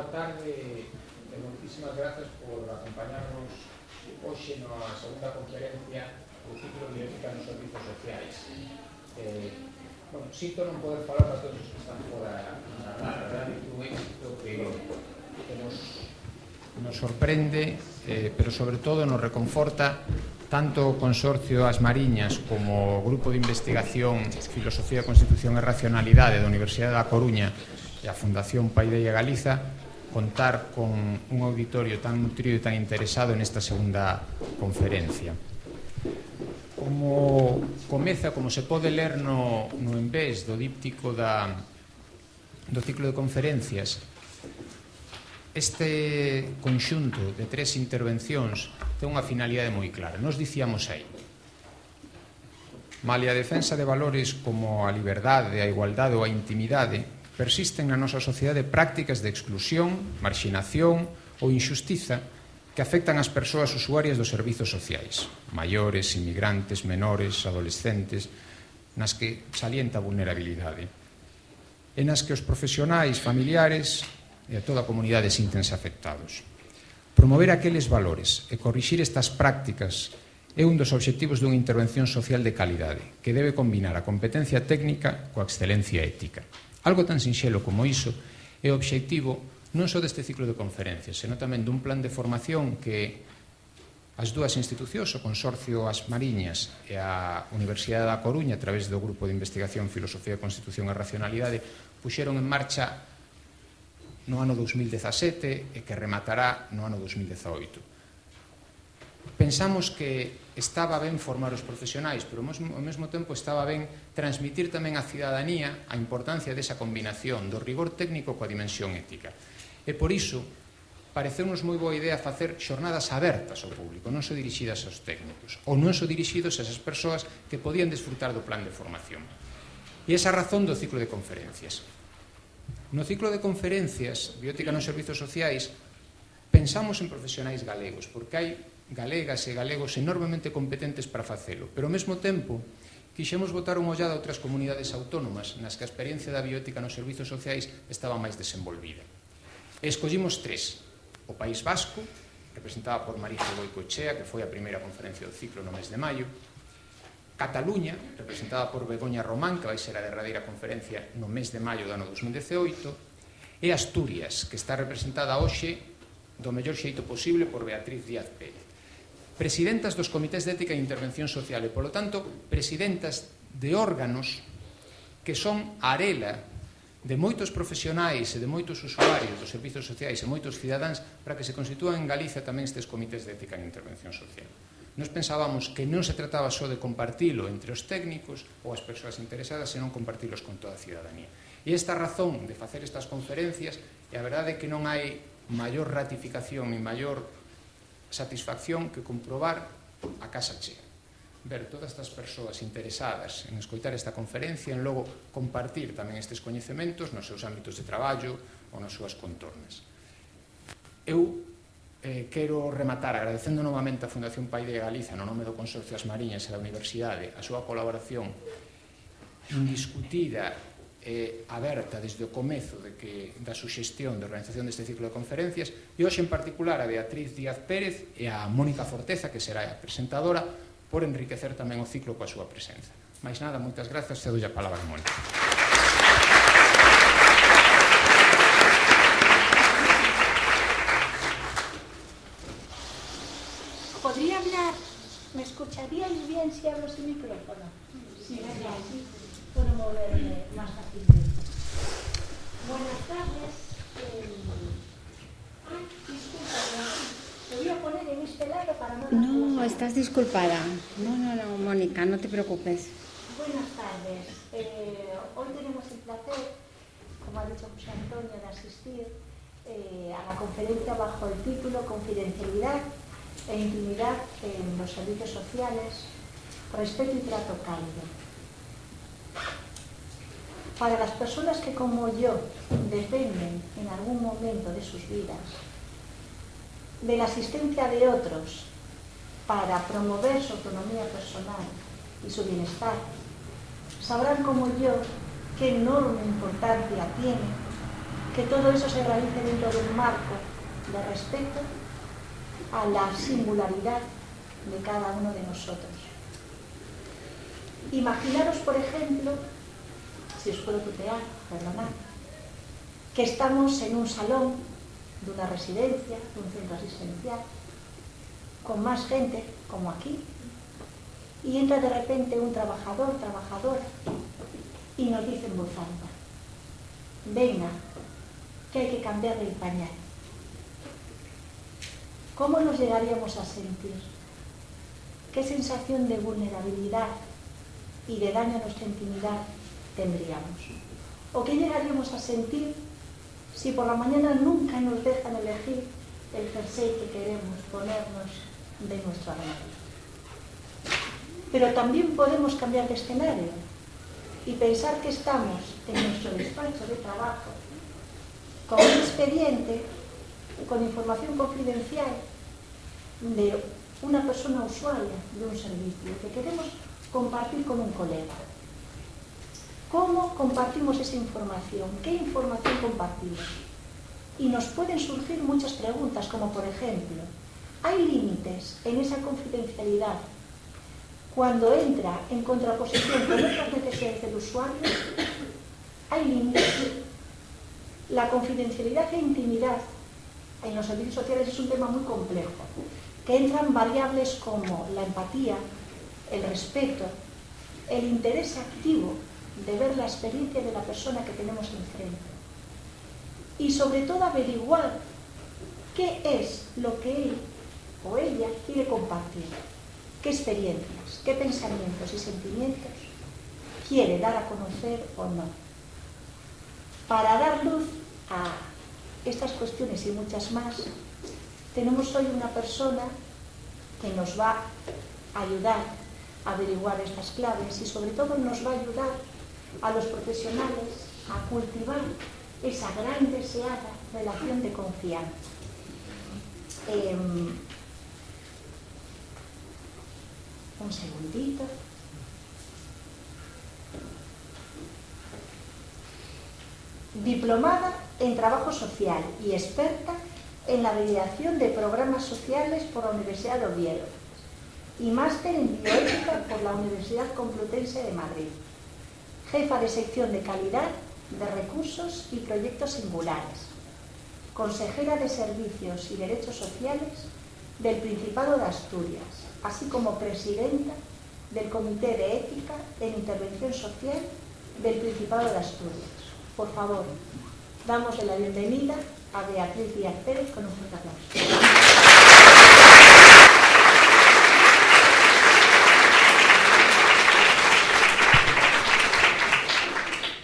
boa tarde e moitísimas grazas por acompañarnos hoxe na segunda conferencia do ciclo de Bioética nos servizos sociais. Sinto non poder falar para todos os que están fora na verdade que un éxito que nos sorprende, pero sobre todo nos reconforta tanto o Consorcio As Mariñas como o Grupo de Investigación Filosofía, Constitución e Racionalidade da Universidade da Coruña e a Fundación Paideia Galiza contar con un auditorio tan nutrido e tan interesado nesta segunda conferencia. Como comeza, como se pode ler no envés do díptico do ciclo de conferencias, este conxunto de tres intervencións ten unha finalidade moi clara. Nos dicíamos aí, malia a defensa de valores como a liberdade, a igualdade ou a intimidade, persisten na nosa sociedade prácticas de exclusión, marxinación ou injustiza que afectan as persoas usuarias dos servizos sociais, maiores, inmigrantes, menores, adolescentes, nas que salienta a vulnerabilidade, e nas que os profesionais, familiares e a toda a comunidade síntense afectados. Promover aqueles valores e corrixir estas prácticas é un dos obxectivos dunha intervención social de calidade que debe combinar a competencia técnica coa excelencia ética. Algo tan sinxelo como iso é o obxectivo non só deste ciclo de conferencias, senón tamén dun plan de formación que as dúas institucións, o Consorcio As Mariñas e a Universidade da Coruña, a través do Grupo de Investigación Filosofía, Constitución e Racionalidade, puxeron en marcha no ano 2017 e que rematará no ano 2018. Pensamos que estaba ben formar os profesionais, pero ao mesmo tempo estaba ben transmitir tamén á cidadanía a importancia desa combinación do rigor técnico coa dimensión ética. E por iso, pareceunos moi boa idea facer xornadas abertas ao público, non só dirixidas aos técnicos, ou non só dirixidos a esas persoas que podían desfrutar do plan de formación. E esa razón do ciclo de conferencias. No ciclo de conferencias, Bioética nos servizos sociais, pensamos en profesionais galegos, porque hai galegas e galegos enormemente competentes para facelo, pero ao mesmo tempo quixemos botar unha ollada a outras comunidades autónomas nas que a experiencia da bioética nos servizos sociais estaba máis desenvolvida. E escollimos tres: o País Vasco, representada por Marijo Goicoechea, que foi a primeira conferencia do ciclo no mes de maio; Cataluña, representada por Begoña Román, que vai ser a derradeira conferencia no mes de maio do ano 2018; e Asturias, que está representada hoxe do mellor xeito posible por Beatriz Díaz Pérez, presidentas dos comités de ética e intervención social e, polo tanto, presidentas de órganos que son a arela de moitos profesionais e de moitos usuarios dos servizos sociais e moitos cidadáns para que se constitúan en Galicia tamén estes comités de ética e intervención social. Nos pensábamos que non se trataba só de compartilo entre os técnicos ou as persoas interesadas, senón compartilos con toda a cidadanía. E esta razón de facer estas conferencias, e a verdade é que non hai maior ratificación e maior satisfacción que comprobar a casa chea. Ver todas estas persoas interesadas en escoitar esta conferencia e en logo compartir tamén estes coñecementos nos seus ámbitos de traballo ou nas súas contornas. Eu quero rematar agradecendo novamente a Fundación Paideia Galiza no nome do Consorcio As Mariñas e da Universidade a súa colaboración indiscutida e aberta desde o comezo da suxestión de organización deste ciclo de conferencias, e hoxe en particular a Beatriz Díaz Pérez e a Mónica Forteza, que será a presentadora, por enriquecer tamén o ciclo coa súa presenza. Mais nada, moitas grazas, cedo a palabra a Mónica. ¿Podría hablar? ¿Me escucharíais bien si hablo sin micrófono? Sí, gracias. Puedo moverme más fácilmente. Buenas tardes. Disculpa, te voy a poner en este lado para no... No, estás disculpada. No, Mónica, no te preocupes. Buenas tardes. Hoy tenemos el placer, como ha dicho José Antonio, de asistir a la conferencia bajo el título Confidencialidad e intimidad en los servicios sociales, respeto y trato cálido. Para las personas que, como yo, dependen en algún momento de sus vidas de la asistencia de otros para promover su autonomía personal y su bienestar, sabrán como yo qué enorme importancia tiene que todo eso se realice dentro de un marco de respeto a la singularidad de cada uno de nosotros. Imaginaros, por ejemplo, si os puedo tutear, perdonad, que estamos en un salón de una residencia, de un centro asistencial, con más gente, como aquí, y entra de repente un trabajador, trabajadora, y nos dice en voz alta: venga, que hay que cambiarle el pañal. ¿Cómo nos llegaríamos a sentir? ¿Qué sensación de vulnerabilidad y de daño a nuestra intimidad tendríamos? ¿O qué llegaríamos a sentir si por la mañana nunca nos dejan elegir el jersey que queremos ponernos de nuestro armario? Pero también podemos cambiar de escenario y pensar que estamos en nuestro despacho de trabajo con un expediente con información confidencial de una persona usuaria de un servicio que queremos compartir con un colega. ¿Cómo compartimos esa información? ¿Qué información compartimos? Y nos pueden surgir muchas preguntas, como por ejemplo, ¿hay límites en esa confidencialidad cuando entra en contraposición con otras necesidades del usuario? ¿Hay límites? La confidencialidad e intimidad en los servicios sociales es un tema muy complejo, que entran variables como la empatía, el respeto, el interés activo de ver la experiencia de la persona que tenemos enfrente y sobre todo averiguar qué es lo que él o ella quiere compartir, qué experiencias, qué pensamientos y sentimientos quiere dar a conocer o no. Para dar luz a estas cuestiones y muchas más, tenemos hoy una persona que nos va a ayudar a averiguar estas claves y sobre todo nos va a ayudar a los profesionales a cultivar esa gran deseada relación de confianza. Un segundito. Diplomada en Trabajo Social y experta en la mediación de programas sociales por la Universidad de Oviedo y máster en bioética por la Universidad Complutense de Madrid. Jefa de sección de calidad, de recursos y proyectos singulares. Consejera de Servicios y Derechos Sociales del Principado de Asturias, así como presidenta del Comité de Ética en Intervención Social del Principado de Asturias. Por favor, damos la bienvenida a Beatriz Díaz Pérez con un fuerte aplauso.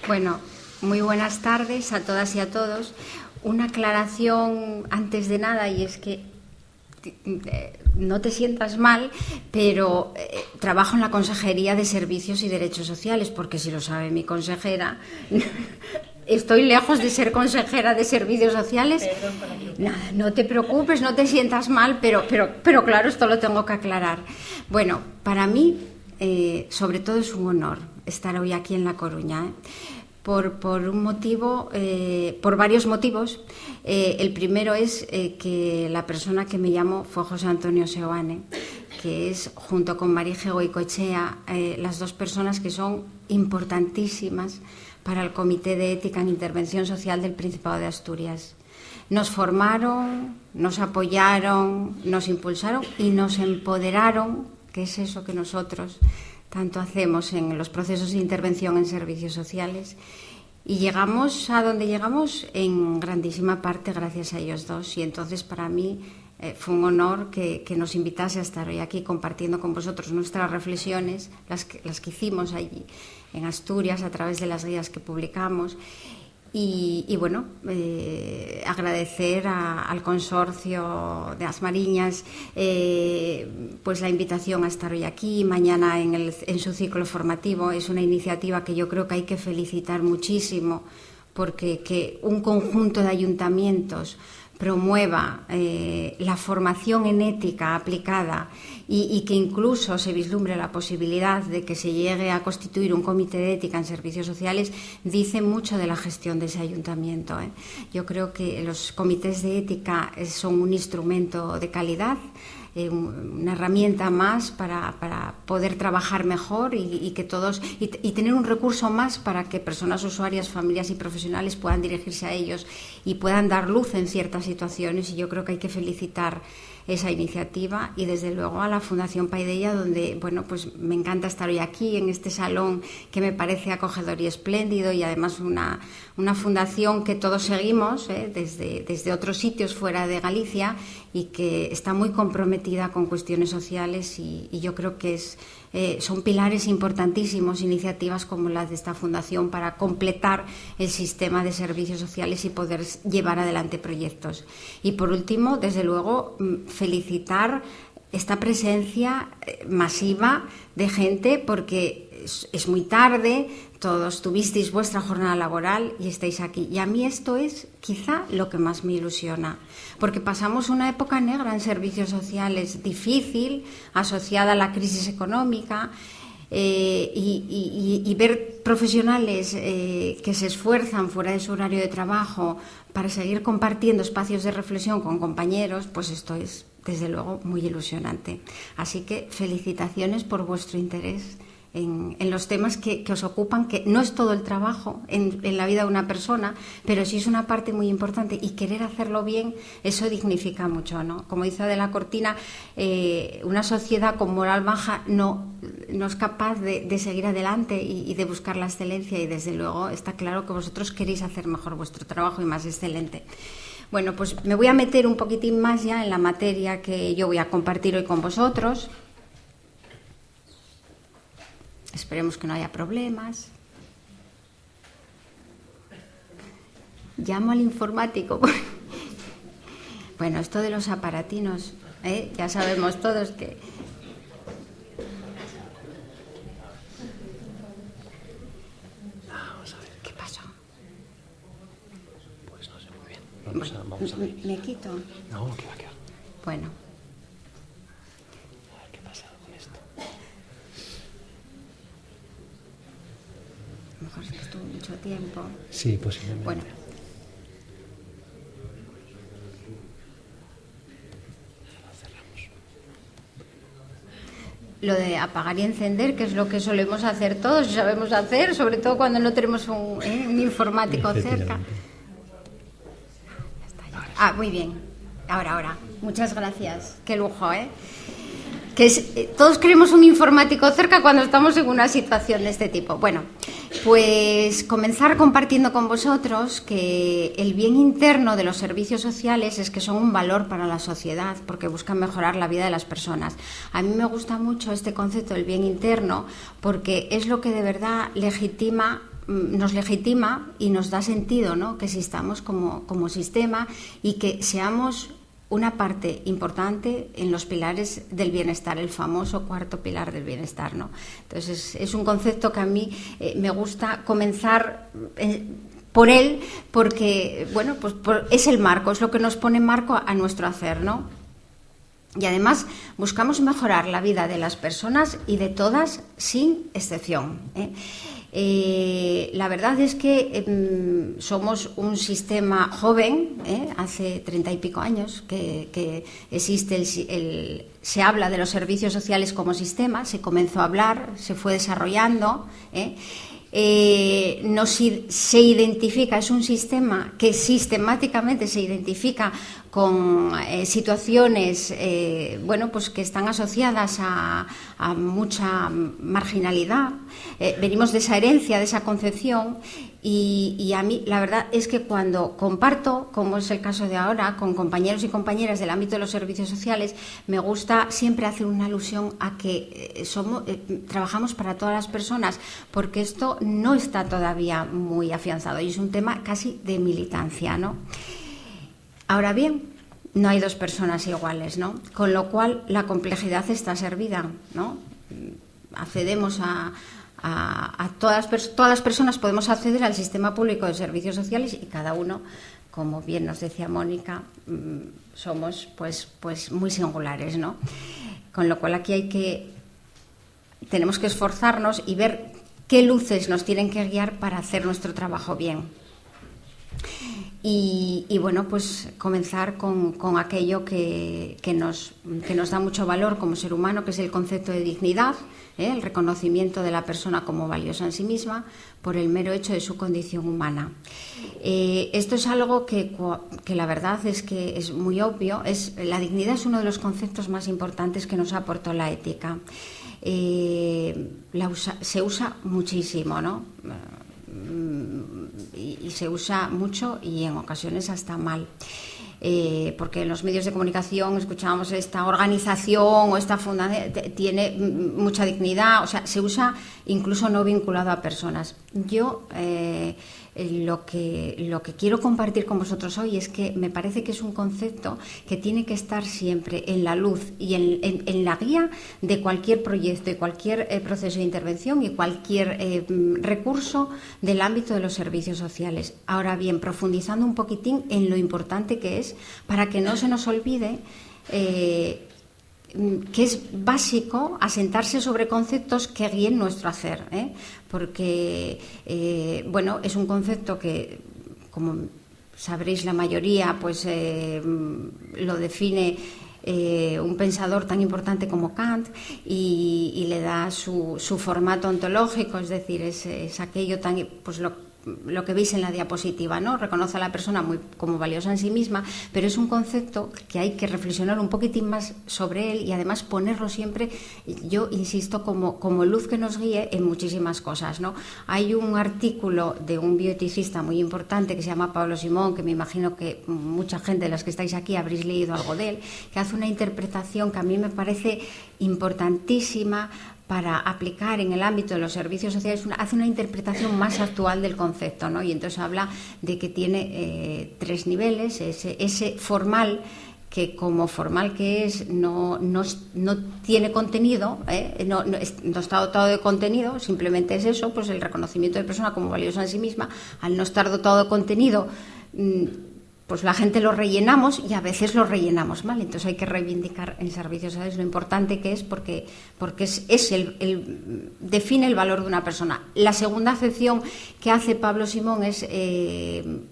Bueno, muy buenas tardes a todas y a todos. Una aclaración antes de nada, y es que no te sientas mal, pero trabajo en la Consejería de Servicios y Derechos Sociales, porque si lo sabe mi consejera, estoy lejos de ser consejera de Servicios Sociales. Nada, no te preocupes, no te sientas mal, pero claro, esto lo tengo que aclarar. Bueno, para mí, sobre todo es un honor estar hoy aquí en La Coruña, por un motivo, por varios motivos. El primero es que la persona que me llamó fue José Antonio Seoane, que es, junto con Marije Goicoechea, las dos personas que son importantísimas para el Comité de Ética en Intervención Social del Principado de Asturias. Nos formaron, nos apoyaron, nos impulsaron y nos empoderaron, que es eso que nosotros tanto hacemos en los procesos de intervención en servicios sociales, y llegamos a donde llegamos en grandísima parte gracias a ellos dos. Y entonces para mí fue un honor que nos invitase a estar hoy aquí compartiendo con vosotros nuestras reflexiones, las que hicimos allí en Asturias a través de las guías que publicamos. Y bueno, agradecer al consorcio de As Mariñas pues la invitación a estar hoy aquí, mañana en su ciclo formativo. Es una iniciativa que yo creo que hay que felicitar muchísimo, porque que un conjunto de ayuntamientos promueva la formación en ética aplicada y que incluso se vislumbre la posibilidad de que se llegue a constituir un comité de ética en servicios sociales, dice mucho de la gestión de ese ayuntamiento. Yo creo que los comités de ética son un instrumento de calidad, una herramienta más para poder trabajar mejor y que todos y tener un recurso más para que personas usuarias, familias y profesionales puedan dirigirse a ellos y puedan dar luz en ciertas situaciones. Y yo creo que hay que felicitar esa iniciativa y desde luego a la Fundación Paideia, donde bueno, pues me encanta estar hoy aquí en este salón que me parece acogedor y espléndido, y además una fundación que todos seguimos desde otros sitios fuera de Galicia y que está muy comprometida con cuestiones sociales y yo creo que son pilares importantísimos iniciativas como las de esta fundación para completar el sistema de servicios sociales y poder llevar adelante proyectos. Y por último, desde luego, felicitar esta presencia masiva de gente, porque es muy tarde, todos tuvisteis vuestra jornada laboral y estáis aquí. Y a mí esto es quizá lo que más me ilusiona, porque pasamos una época negra en servicios sociales, difícil, asociada a la crisis económica, y ver profesionales que se esfuerzan fuera de su horario de trabajo para seguir compartiendo espacios de reflexión con compañeros, pues esto es desde luego muy ilusionante. Así que felicitaciones por vuestro interés en los temas que os ocupan, que no es todo el trabajo en la vida de una persona, pero sí es una parte muy importante, y querer hacerlo bien, eso dignifica mucho, ¿no? Como dice Adela Cortina, una sociedad con moral baja no es capaz de seguir adelante y de buscar la excelencia, y desde luego está claro que vosotros queréis hacer mejor vuestro trabajo y más excelente. Bueno, pues me voy a meter un poquitín más ya en la materia que yo voy a compartir hoy con vosotros. Esperemos que no haya problemas. Llamo al informático. Bueno, esto de los aparatinos, ya sabemos todos que... Vamos a ver. ¿Qué pasó? Pues no sé muy bien. Vamos a ver. ¿Me quito? No, que va a quedar. Bueno. A ver qué pasa con esto. A lo mejor es que estuvo mucho tiempo. Sí, posiblemente. Bueno. Lo de apagar y encender, que es lo que solemos hacer todos y sabemos hacer, sobre todo cuando no tenemos un informático cerca. Ah, muy bien. Ahora. Muchas gracias. Qué lujo, ¿eh? Todos queremos un informático cerca cuando estamos en una situación de este tipo. Bueno, pues comenzar compartiendo con vosotros que el bien interno de los servicios sociales es que son un valor para la sociedad, porque buscan mejorar la vida de las personas. A mí me gusta mucho este concepto del bien interno, porque es lo que de verdad nos legitima y nos da sentido, ¿no? Que existamos como sistema y que seamos una parte importante en los pilares del bienestar, el famoso cuarto pilar del bienestar, ¿no? Entonces es un concepto que a mí me gusta comenzar por él, porque bueno, pues es el marco, es lo que nos pone marco a nuestro hacer, ¿no? Y además buscamos mejorar la vida de las personas y de todas sin excepción, la verdad es que somos un sistema joven, hace 30 y pico años que existe se habla de los servicios sociales como sistema, se comenzó a hablar, se fue desarrollando, se identifica, es un sistema que sistemáticamente se identifica con situaciones pues que están asociadas a mucha marginalidad. Venimos de esa herencia, de esa concepción, y a mí la verdad es que cuando comparto, como es el caso de ahora, con compañeros y compañeras del ámbito de los servicios sociales, me gusta siempre hacer una alusión a que trabajamos para todas las personas, porque esto no está todavía muy afianzado y es un tema casi de militancia, ¿no? Ahora bien, no hay dos personas iguales, ¿no? Con lo cual la complejidad está servida, ¿no? Accedemos a todas las personas, podemos acceder al sistema público de servicios sociales y cada uno como bien nos decía Mónica, somos pues muy singulares, ¿no? Con lo cual aquí tenemos que esforzarnos y ver qué luces nos tienen que guiar para hacer nuestro trabajo bien. Y bueno, pues comenzar con aquello que nos da mucho valor como ser humano, que es el concepto de dignidad, el reconocimiento de la persona como valiosa en sí misma por el mero hecho de su condición humana. Esto es algo que la verdad es que es muy obvio. La dignidad es uno de los conceptos más importantes que nos aportó la ética. Se usa muchísimo, ¿no? Y se usa mucho y en ocasiones hasta mal, porque en los medios de comunicación escuchábamos esta organización o esta fundación tiene mucha dignidad, o sea, se usa incluso no vinculado a personas. Yo lo que quiero compartir con vosotros hoy es que me parece que es un concepto que tiene que estar siempre en la luz y en la guía de cualquier proyecto y cualquier proceso de intervención y cualquier recurso del ámbito de los servicios sociales. Ahora bien, profundizando un poquitín en lo importante que es para que no se nos olvide que es básico asentarse sobre conceptos que guíen nuestro hacer, porque bueno, es un concepto que, como sabréis la mayoría, pues lo define un pensador tan importante como Kant y le da su formato ontológico, es decir, es aquello tan, pues lo que veis en la diapositiva, ¿no? Reconoce a la persona como valiosa en sí misma, pero es un concepto que hay que reflexionar un poquitín más sobre él y además ponerlo siempre, yo insisto, como luz que nos guíe en muchísimas cosas, ¿no? Hay un artículo de un bioeticista muy importante que se llama Pablo Simón, que me imagino que mucha gente de las que estáis aquí habréis leído algo de él, que hace una interpretación que a mí me parece importantísima para aplicar en el ámbito de los servicios sociales, hace una interpretación más actual del concepto, ¿no? Y entonces habla de que tiene 3 niveles, ese formal, que como formal que es, no tiene contenido, no está dotado de contenido, simplemente es eso, pues el reconocimiento de persona como valiosa en sí misma. Al no estar dotado de contenido, pues la gente lo rellenamos y a veces lo rellenamos mal. Entonces hay que reivindicar en servicios sociales lo importante que es, porque define el valor de una persona. La segunda acepción que hace Pablo Simón es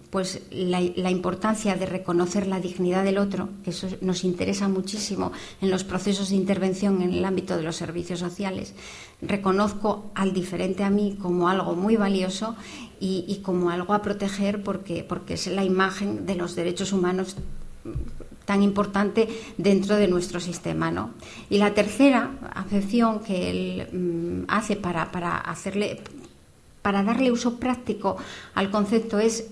pues la importancia de reconocer la dignidad del otro, que eso nos interesa muchísimo en los procesos de intervención en el ámbito de los servicios sociales. Reconozco al diferente a mí como algo muy valioso y como algo a proteger porque es la imagen de los derechos humanos tan importante dentro de nuestro sistema, ¿no? Y la tercera acepción que él hace para darle uso práctico al concepto es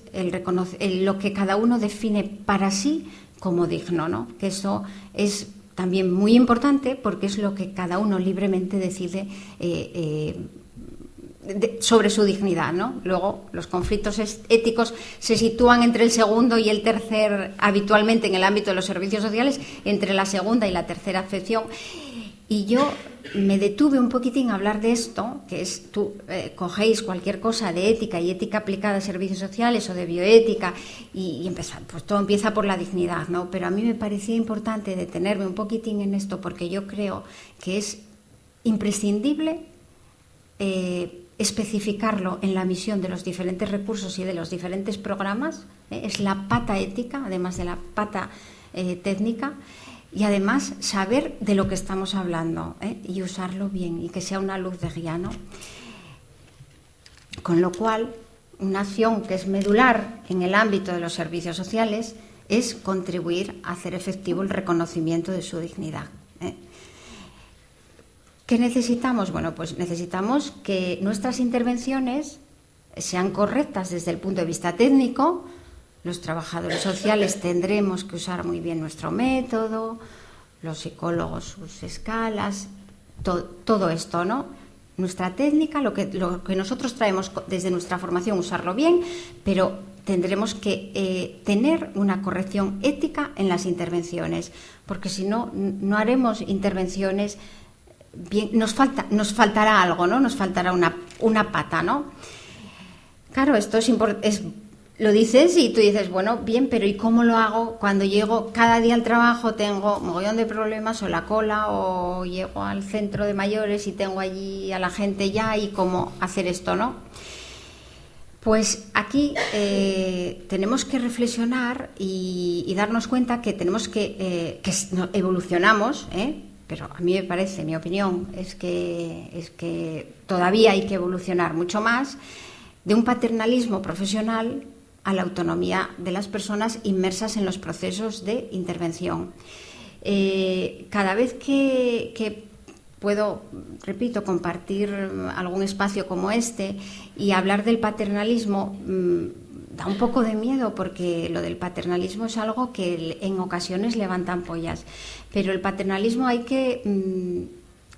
lo que cada uno define para sí como digno, ¿no? Que eso es también muy importante porque es lo que cada uno libremente decide sobre su dignidad, ¿no? Luego, los conflictos éticos se sitúan entre el segundo y el tercer, habitualmente en el ámbito de los servicios sociales, entre la segunda y la tercera acepción. Y yo me detuve un poquitín a hablar de esto, que es, tú cogéis cualquier cosa de ética y ética aplicada a servicios sociales o de bioética y empezar, pues todo empieza por la dignidad, ¿no? Pero a mí me parecía importante detenerme un poquitín en esto porque yo creo que es imprescindible especificarlo en la misión de los diferentes recursos y de los diferentes programas, es la pata ética, además de la pata técnica, y además saber de lo que estamos hablando y usarlo bien y que sea una luz de guía, ¿no? Con lo cual, una acción que es medular en el ámbito de los servicios sociales es contribuir a hacer efectivo el reconocimiento de su dignidad. ¿Qué necesitamos? Bueno, pues necesitamos que nuestras intervenciones sean correctas desde el punto de vista técnico. Los trabajadores sociales tendremos que usar muy bien nuestro método, los psicólogos sus escalas, todo esto, ¿no? Nuestra técnica, lo que nosotros traemos desde nuestra formación, usarlo bien, pero tendremos que tener una corrección ética en las intervenciones, porque si no, no haremos intervenciones bien, nos faltará algo, ¿no? Nos faltará una pata, ¿no? Claro, esto es lo dices y tú dices, bueno, bien, pero ¿y cómo lo hago? Cuando llego cada día al trabajo tengo un mogollón de problemas, o la cola, o llego al centro de mayores y tengo allí a la gente ya, y cómo hacer esto, ¿no? Pues aquí tenemos que reflexionar y darnos cuenta que tenemos que evolucionamos, pero a mí me parece, mi opinión, es que todavía hay que evolucionar mucho más de un paternalismo profesional a la autonomía de las personas inmersas en los procesos de intervención. Cada vez que puedo, repito, compartir algún espacio como este y hablar del paternalismo, da un poco de miedo, porque lo del paternalismo es algo que en ocasiones levanta ampollas, pero el paternalismo hay que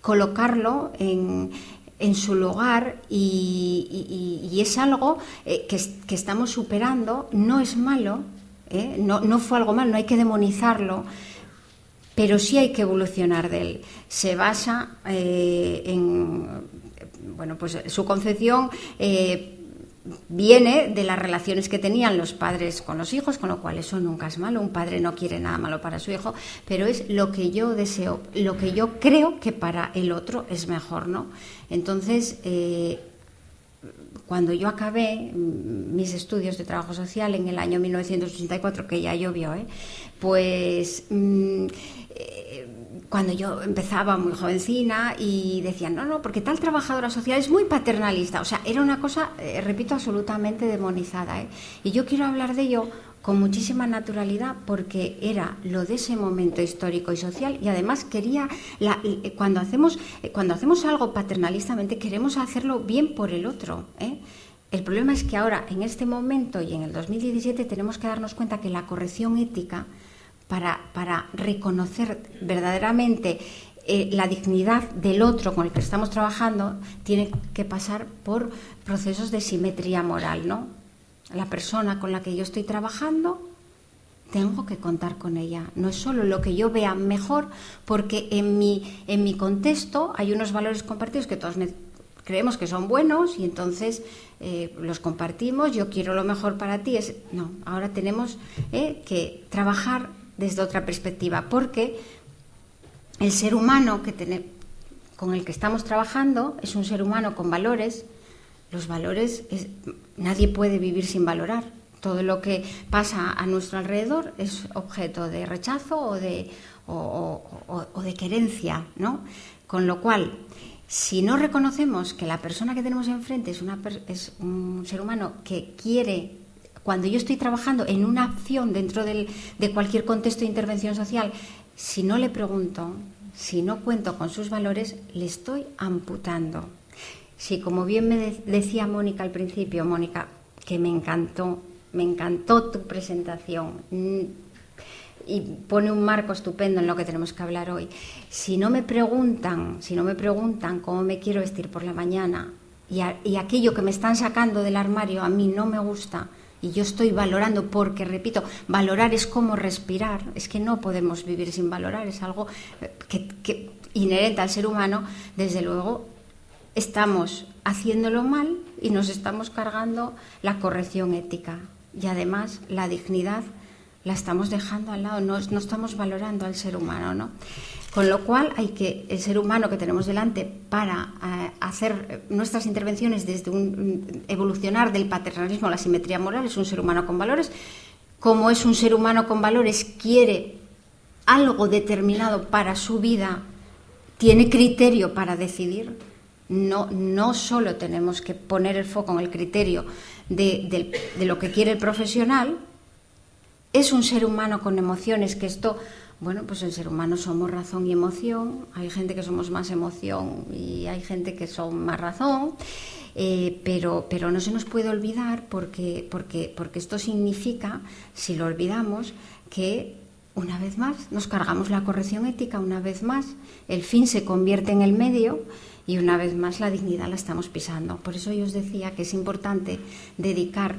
colocarlo en su lugar, y es algo que estamos superando. No es malo, no fue algo malo, no hay que demonizarlo, pero sí hay que evolucionar de él. Se basa en, bueno, pues su concepción viene de las relaciones que tenían los padres con los hijos, con lo cual eso nunca es malo. Un padre no quiere nada malo para su hijo, pero es lo que yo deseo, lo que yo creo que para el otro es mejor, ¿no? Entonces, cuando yo acabé mis estudios de trabajo social en el año 1984, que ya llovió, pues cuando yo empezaba muy jovencina y decían, no, porque tal trabajadora social es muy paternalista, o sea, era una cosa, repito, absolutamente demonizada, y yo quiero hablar de ello con muchísima naturalidad, porque era lo de ese momento histórico y social, y además quería, cuando hacemos algo paternalistamente, queremos hacerlo bien por el otro, El problema es que ahora, en este momento y en el 2017, tenemos que darnos cuenta que la corrección ética, para reconocer verdaderamente la dignidad del otro con el que estamos trabajando, tiene que pasar por procesos de simetría moral, ¿no? La persona con la que yo estoy trabajando, tengo que contar con ella. No es solo lo que yo vea mejor, porque en mi contexto hay unos valores compartidos que todos creemos que son buenos, y entonces los compartimos. Yo quiero lo mejor para ti. No, ahora tenemos que trabajar desde otra perspectiva, porque el ser humano con el que estamos trabajando es un ser humano con valores. Los valores, nadie puede vivir sin valorar. Todo lo que pasa a nuestro alrededor es objeto de rechazo o de querencia, ¿no? Con lo cual, si no reconocemos que la persona que tenemos enfrente es un ser humano que quiere, cuando yo estoy trabajando en una acción dentro de cualquier contexto de intervención social, si no le pregunto, si no cuento con sus valores, le estoy amputando. Sí, como bien me decía Mónica al principio, Mónica, que me encantó tu presentación, y pone un marco estupendo en lo que tenemos que hablar hoy. Si no me preguntan cómo me quiero vestir por la mañana, y aquello que me están sacando del armario a mí no me gusta, y yo estoy valorando, porque, repito, valorar es como respirar, es que no podemos vivir sin valorar, es algo que inherente al ser humano. Desde luego estamos haciéndolo mal y nos estamos cargando la corrección ética, y además la dignidad la estamos dejando al lado, no estamos valorando al ser humano, ¿no? Con lo cual el ser humano que tenemos delante, para hacer nuestras intervenciones desde evolucionar del paternalismo a la simetría moral, es un ser humano con valores. Como es un ser humano con valores, quiere algo determinado para su vida, tiene criterio para decidir. No solo tenemos que poner el foco en el criterio de lo que quiere el profesional. Es un ser humano con emociones, que esto, bueno, pues el ser humano somos razón y emoción. Hay gente que somos más emoción y hay gente que son más razón, pero no se nos puede olvidar, porque esto significa, si lo olvidamos, que una vez más nos cargamos la corrección ética, una vez más el fin se convierte en el medio, y una vez más la dignidad la estamos pisando. Por eso yo os decía que es importante dedicar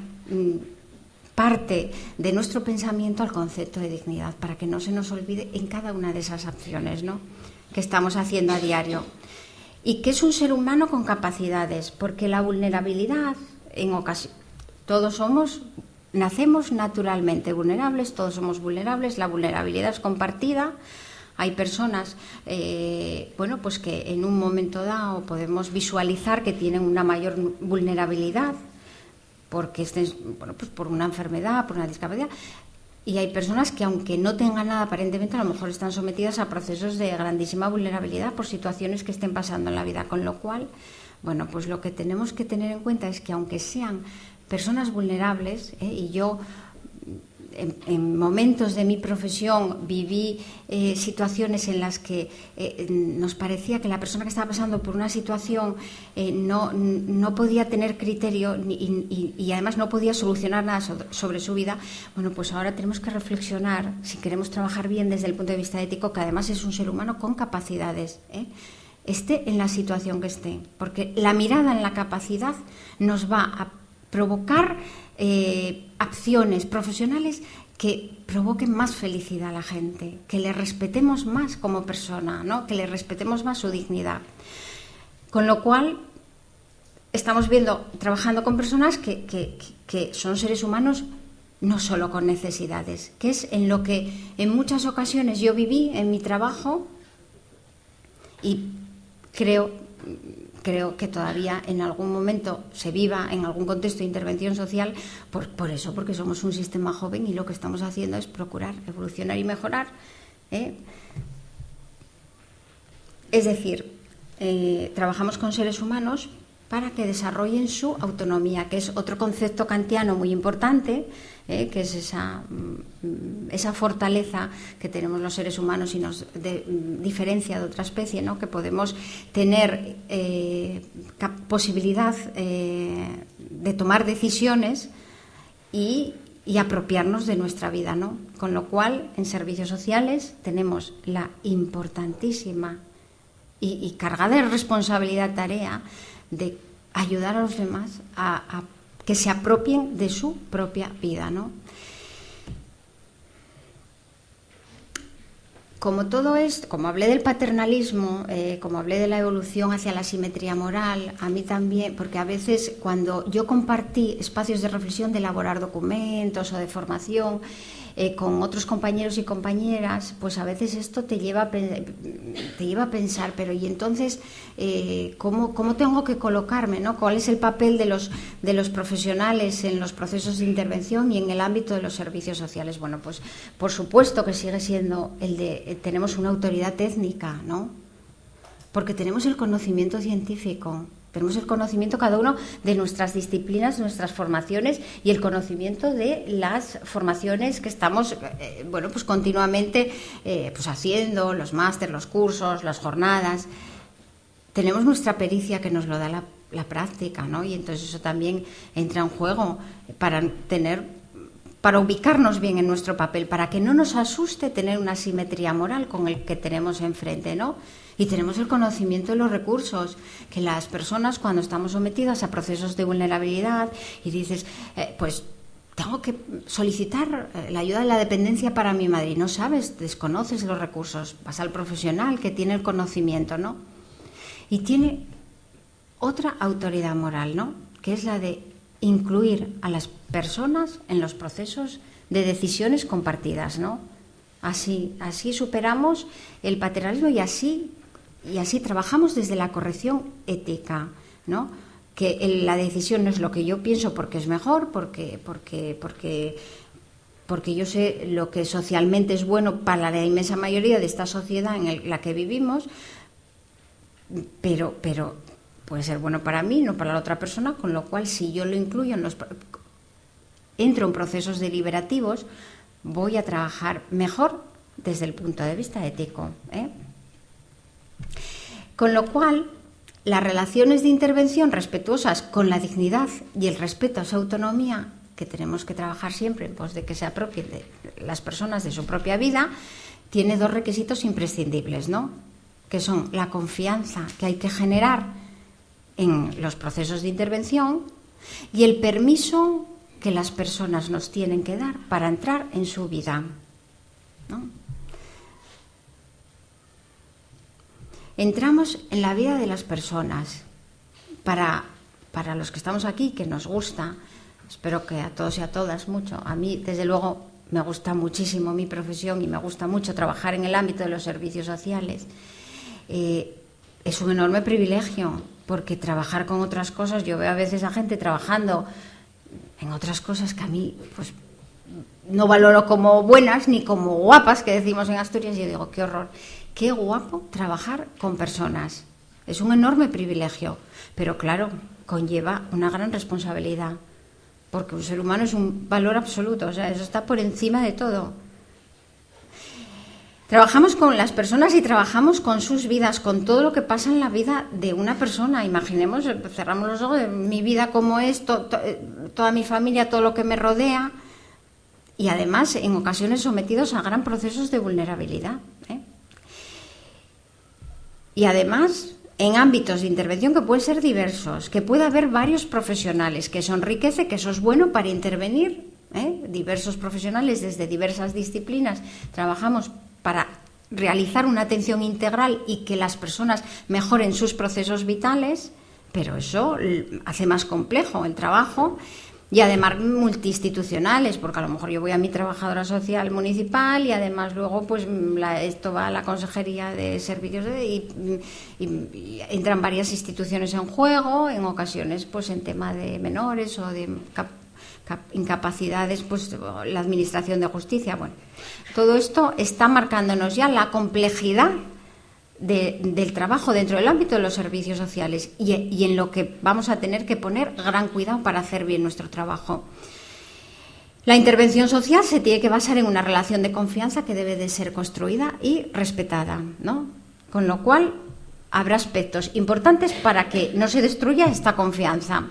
parte de nuestro pensamiento al concepto de dignidad, para que no se nos olvide en cada una de esas acciones, ¿no?, que estamos haciendo a diario. Y que es un ser humano con capacidades, porque la vulnerabilidad, en ocasiones, todos somos nacemos naturalmente vulnerables, todos somos vulnerables, la vulnerabilidad es compartida. Hay personas pues que en un momento dado podemos visualizar que tienen una mayor vulnerabilidad porque estén, pues por una enfermedad, por una discapacidad. Y hay personas que, aunque no tengan nada aparentemente, a lo mejor están sometidas a procesos de grandísima vulnerabilidad por situaciones que estén pasando en la vida. Con lo cual, pues lo que tenemos que tener en cuenta es que, aunque sean personas vulnerables, y yo en momentos de mi profesión viví situaciones en las que nos parecía que la persona que estaba pasando por una situación no podía tener criterio y además no podía solucionar nada sobre su vida. Pues ahora tenemos que reflexionar, si queremos trabajar bien desde el punto de vista ético, que además es un ser humano con capacidades, esté en la situación que esté, porque la mirada en la capacidad nos va a provocar acciones profesionales que provoquen más felicidad a la gente, que le respetemos más como persona, ¿no? Que le respetemos más su dignidad. Con lo cual, estamos trabajando con personas que son seres humanos no solo con necesidades, que es en lo que en muchas ocasiones yo viví en mi trabajo y creo que todavía en algún momento se viva en algún contexto de intervención social, por eso, porque somos un sistema joven y lo que estamos haciendo es procurar evolucionar y mejorar. Es decir, trabajamos con seres humanos para que desarrollen su autonomía, que es otro concepto kantiano muy importante, que es esa fortaleza que tenemos los seres humanos y nos diferencia de otra especie, ¿no? Que podemos tener posibilidad de tomar decisiones y apropiarnos de nuestra vida, ¿no? Con lo cual, en servicios sociales tenemos la importantísima y cargada de responsabilidad tarea de ayudar a los demás a que se apropien de su propia vida, ¿no? Como todo esto, como hablé del paternalismo, como hablé de la evolución hacia la simetría moral, a mí también, porque a veces cuando yo compartí espacios de reflexión, de elaborar documentos o de formación con otros compañeros y compañeras, pues a veces esto te lleva a pensar, pero ¿y entonces cómo tengo que colocarme, ¿no? ¿Cuál es el papel de los profesionales en los procesos de intervención y en el ámbito de los servicios sociales? Bueno, pues por supuesto que sigue siendo el de tenemos una autoridad técnica, ¿no? Porque tenemos el conocimiento científico. Tenemos el conocimiento cada uno de nuestras disciplinas, nuestras formaciones y el conocimiento de las formaciones que estamos pues continuamente haciendo, los másteres, los cursos, las jornadas. Tenemos nuestra pericia que nos lo da la práctica, ¿no? Y entonces eso también entra en juego para ubicarnos bien en nuestro papel, para que no nos asuste tener una simetría moral con el que tenemos enfrente, ¿no? Y tenemos el conocimiento de los recursos, que las personas cuando estamos sometidas a procesos de vulnerabilidad y dices, pues tengo que solicitar la ayuda de la dependencia para mi madre, y no sabes, desconoces los recursos, vas al profesional que tiene el conocimiento, ¿no? Y tiene otra autoridad moral, ¿no? Que es la de incluir a las personas en los procesos de decisiones compartidas, ¿no? Así superamos el paternalismo y así trabajamos desde la corrección ética, ¿no? Que la decisión no es lo que yo pienso porque es mejor, porque yo sé lo que socialmente es bueno para la inmensa mayoría de esta sociedad en la que vivimos, pero puede ser bueno para mí, no para la otra persona, con lo cual si yo lo incluyo entro en procesos deliberativos, voy a trabajar mejor desde el punto de vista ético, ¿eh? Con lo cual, las relaciones de intervención respetuosas con la dignidad y el respeto a su autonomía, que tenemos que trabajar siempre pues, de que se apropien de las personas de su propia vida, tiene dos requisitos imprescindibles, ¿no? Que son la confianza que hay que generar en los procesos de intervención y el permiso que las personas nos tienen que dar para entrar en su vida, ¿no? Entramos en la vida de las personas. Para los que estamos aquí, que nos gusta espero que a todos y a todas mucho. A mí, desde luego, me gusta muchísimo mi profesión y me gusta mucho trabajar en el ámbito de los servicios sociales. Es un enorme privilegio, porque trabajar con otras cosas, yo veo a veces a gente trabajando en otras cosas que a mí pues no valoro como buenas ni como guapas, que decimos en Asturias, y yo digo, qué horror, qué guapo trabajar con personas. Es un enorme privilegio, pero claro, conlleva una gran responsabilidad, porque un ser humano es un valor absoluto, o sea, eso está por encima de todo. Trabajamos con las personas y trabajamos con sus vidas, con todo lo que pasa en la vida de una persona. Imaginemos, cerramos los ojos, mi vida como es, toda mi familia, todo lo que me rodea, y además en ocasiones sometidos a gran procesos de vulnerabilidad, ¿eh? Y además en ámbitos de intervención que pueden ser diversos, que puede haber varios profesionales, que eso enriquece, que eso es bueno para intervenir, diversos profesionales desde diversas disciplinas. Trabajamos para realizar una atención integral y que las personas mejoren sus procesos vitales, pero eso hace más complejo el trabajo, y además multiinstitucionales, porque a lo mejor yo voy a mi trabajadora social municipal y además luego pues esto va a la Consejería de Servicios y entran varias instituciones en juego, en ocasiones pues en tema de menores o de incapacidades, pues la Administración de Justicia. Bueno, todo esto está marcándonos ya la complejidad del trabajo dentro del ámbito de los servicios sociales y en lo que vamos a tener que poner gran cuidado para hacer bien nuestro trabajo. La intervención social se tiene que basar en una relación de confianza que debe de ser construida y respetada, ¿no? Con lo cual habrá aspectos importantes para que no se destruya esta confianza.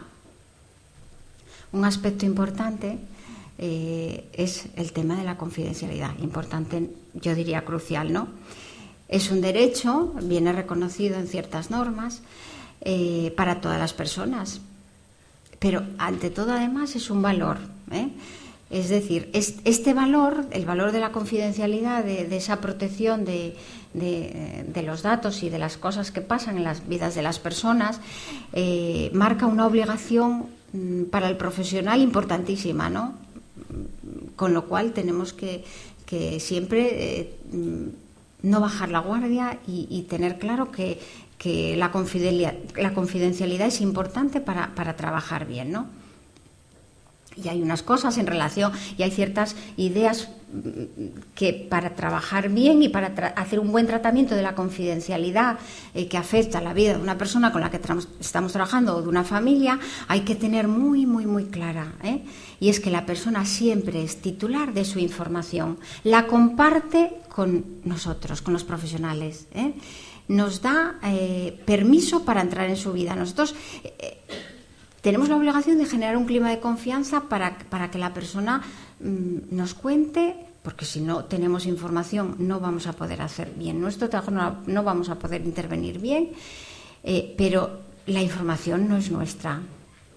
Un aspecto importante es el tema de la confidencialidad, importante, yo diría crucial, ¿no? Es un derecho, viene reconocido en ciertas normas para todas las personas, pero ante todo además es un valor, ¿eh? Es decir, este valor, el valor de la confidencialidad, de esa protección de los datos y de las cosas que pasan en las vidas de las personas, marca una obligación para el profesional importantísima, ¿no? Con lo cual tenemos que siempre no bajar la guardia y tener claro que la confidencialidad es importante para trabajar bien, ¿no? Y hay unas cosas en relación, y hay ciertas ideas que para trabajar bien y para hacer un buen tratamiento de la confidencialidad que afecta a la vida de una persona con la que estamos trabajando o de una familia, hay que tener muy, muy, muy clara, ¿eh? Y es que la persona siempre es titular de su información, la comparte con nosotros, con los profesionales, ¿eh? Nos da permiso para entrar en su vida. Nosotros tenemos la obligación de generar un clima de confianza para que la persona nos cuente, porque si no tenemos información no vamos a poder hacer bien nuestro trabajo, no vamos a poder intervenir bien, pero la información no es nuestra,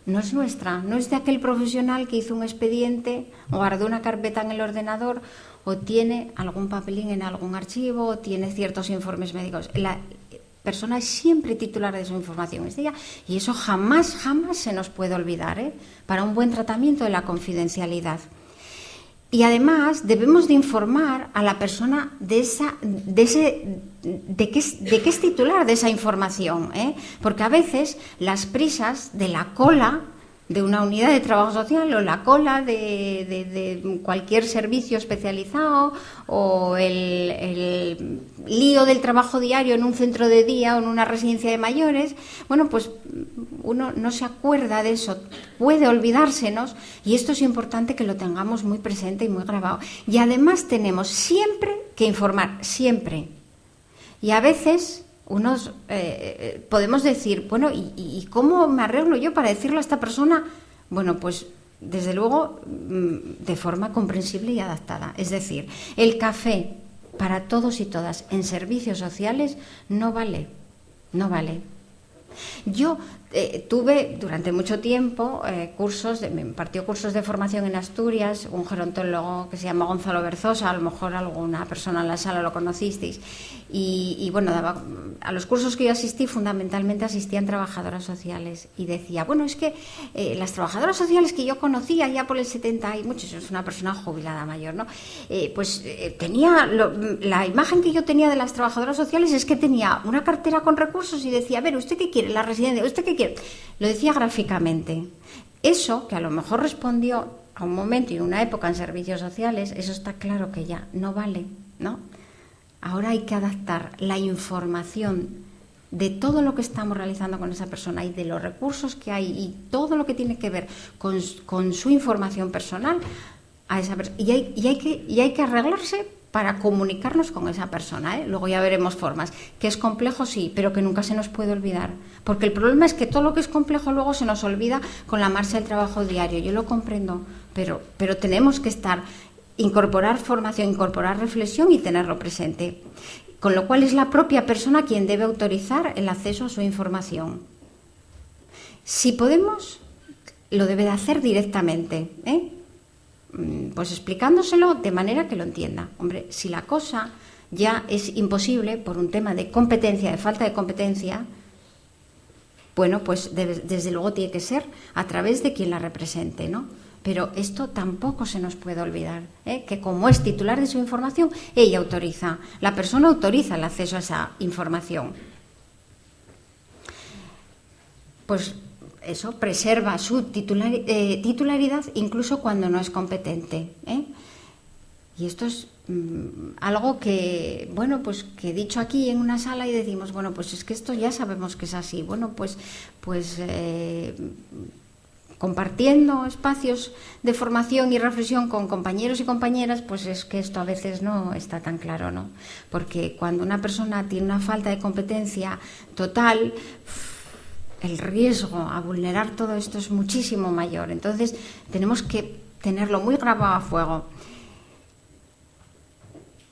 no es de aquel profesional que hizo un expediente o guardó una carpeta en el ordenador o tiene algún papelín en algún archivo o tiene ciertos informes médicos. La persona es siempre titular de su información, es ella, y eso jamás se nos puede olvidar, ¿eh? Para un buen tratamiento de la confidencialidad. Y además debemos de informar a la persona de que es titular de esa información, ¿eh? Porque a veces las prisas de la cola de una unidad de trabajo social o la cola de cualquier servicio especializado o el lío del trabajo diario en un centro de día o en una residencia de mayores, bueno, pues uno no se acuerda de eso, puede olvidársenos, y esto es importante que lo tengamos muy presente y muy grabado. Y además tenemos siempre que informar, siempre. Y a veces unos podemos decir, bueno, ¿y cómo me arreglo yo para decirlo a esta persona? Bueno, pues desde luego de forma comprensible y adaptada. Es decir, el café para todos y todas en servicios sociales no vale. Yo tuve durante mucho tiempo me impartió cursos de formación en Asturias, un gerontólogo que se llama Gonzalo Berzosa, a lo mejor alguna persona en la sala lo conocisteis, y bueno, a los cursos que yo asistí fundamentalmente asistían trabajadoras sociales, y decía, bueno, es que las trabajadoras sociales que yo conocía ya por el 70 y muchos, es una persona jubilada mayor, ¿no? Tenía la imagen que yo tenía de las trabajadoras sociales es que tenía una cartera con recursos y decía, a ver, ¿usted qué quiere? La residencia, ¿usted qué quiere? Lo decía gráficamente. Eso, que a lo mejor respondió a un momento y en una época en servicios sociales, eso está claro que ya no vale, ¿no? Ahora hay que adaptar la información de todo lo que estamos realizando con esa persona y de los recursos que hay y todo lo que tiene que ver con su información personal a esa persona. Y hay que arreglarse para comunicarnos con esa persona, ¿eh? Luego ya veremos formas. Que es complejo, sí, pero que nunca se nos puede olvidar. Porque el problema es que todo lo que es complejo luego se nos olvida con la marcha del trabajo diario. Yo lo comprendo, pero tenemos que incorporar formación, incorporar reflexión y tenerlo presente. Con lo cual es la propia persona quien debe autorizar el acceso a su información. Si podemos, lo debe de hacer directamente, ¿eh? Pues explicándoselo de manera que lo entienda. Hombre, si la cosa ya es imposible por un tema de competencia, de falta de competencia, bueno, pues desde luego tiene que ser a través de quien la represente, ¿no? Pero esto tampoco se nos puede olvidar, ¿eh? Que como es titular de su información, ella autoriza, la persona autoriza el acceso a esa información. Pues eso, preserva su titularidad incluso cuando no es competente, ¿eh? Y esto es algo que, bueno, pues que he dicho aquí en una sala y decimos, bueno, pues es que esto ya sabemos que es así. Bueno, pues compartiendo espacios de formación y reflexión con compañeros y compañeras, pues es que esto a veces no está tan claro, ¿no? Porque cuando una persona tiene una falta de competencia total, el riesgo a vulnerar todo esto es muchísimo mayor. Entonces tenemos que tenerlo muy grabado a fuego.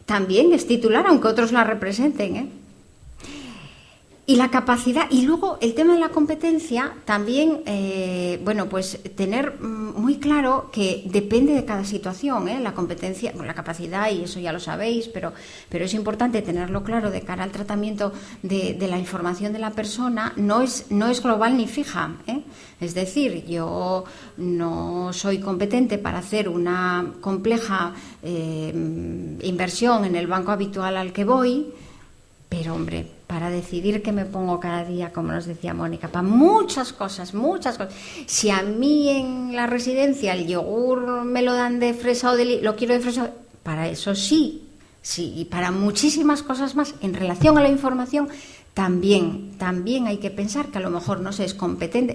También es titular, aunque otros la representen, ¿eh? Y la capacidad, y luego el tema de la competencia, también, bueno, pues tener muy claro que depende de cada situación, ¿eh? La competencia, la capacidad, y eso ya lo sabéis, pero es importante tenerlo claro de cara al tratamiento de la información de la persona, no es global ni fija, ¿eh? Es decir, yo no soy competente para hacer una compleja inversión en el banco habitual al que voy, pero, hombre, para decidir qué me pongo cada día, como nos decía Mónica, para muchas cosas. Si a mí en la residencia el yogur me lo dan de fresa o lo quiero de fresa, para eso sí, y para muchísimas cosas más, en relación a la información, también hay que pensar que a lo mejor no se es competente,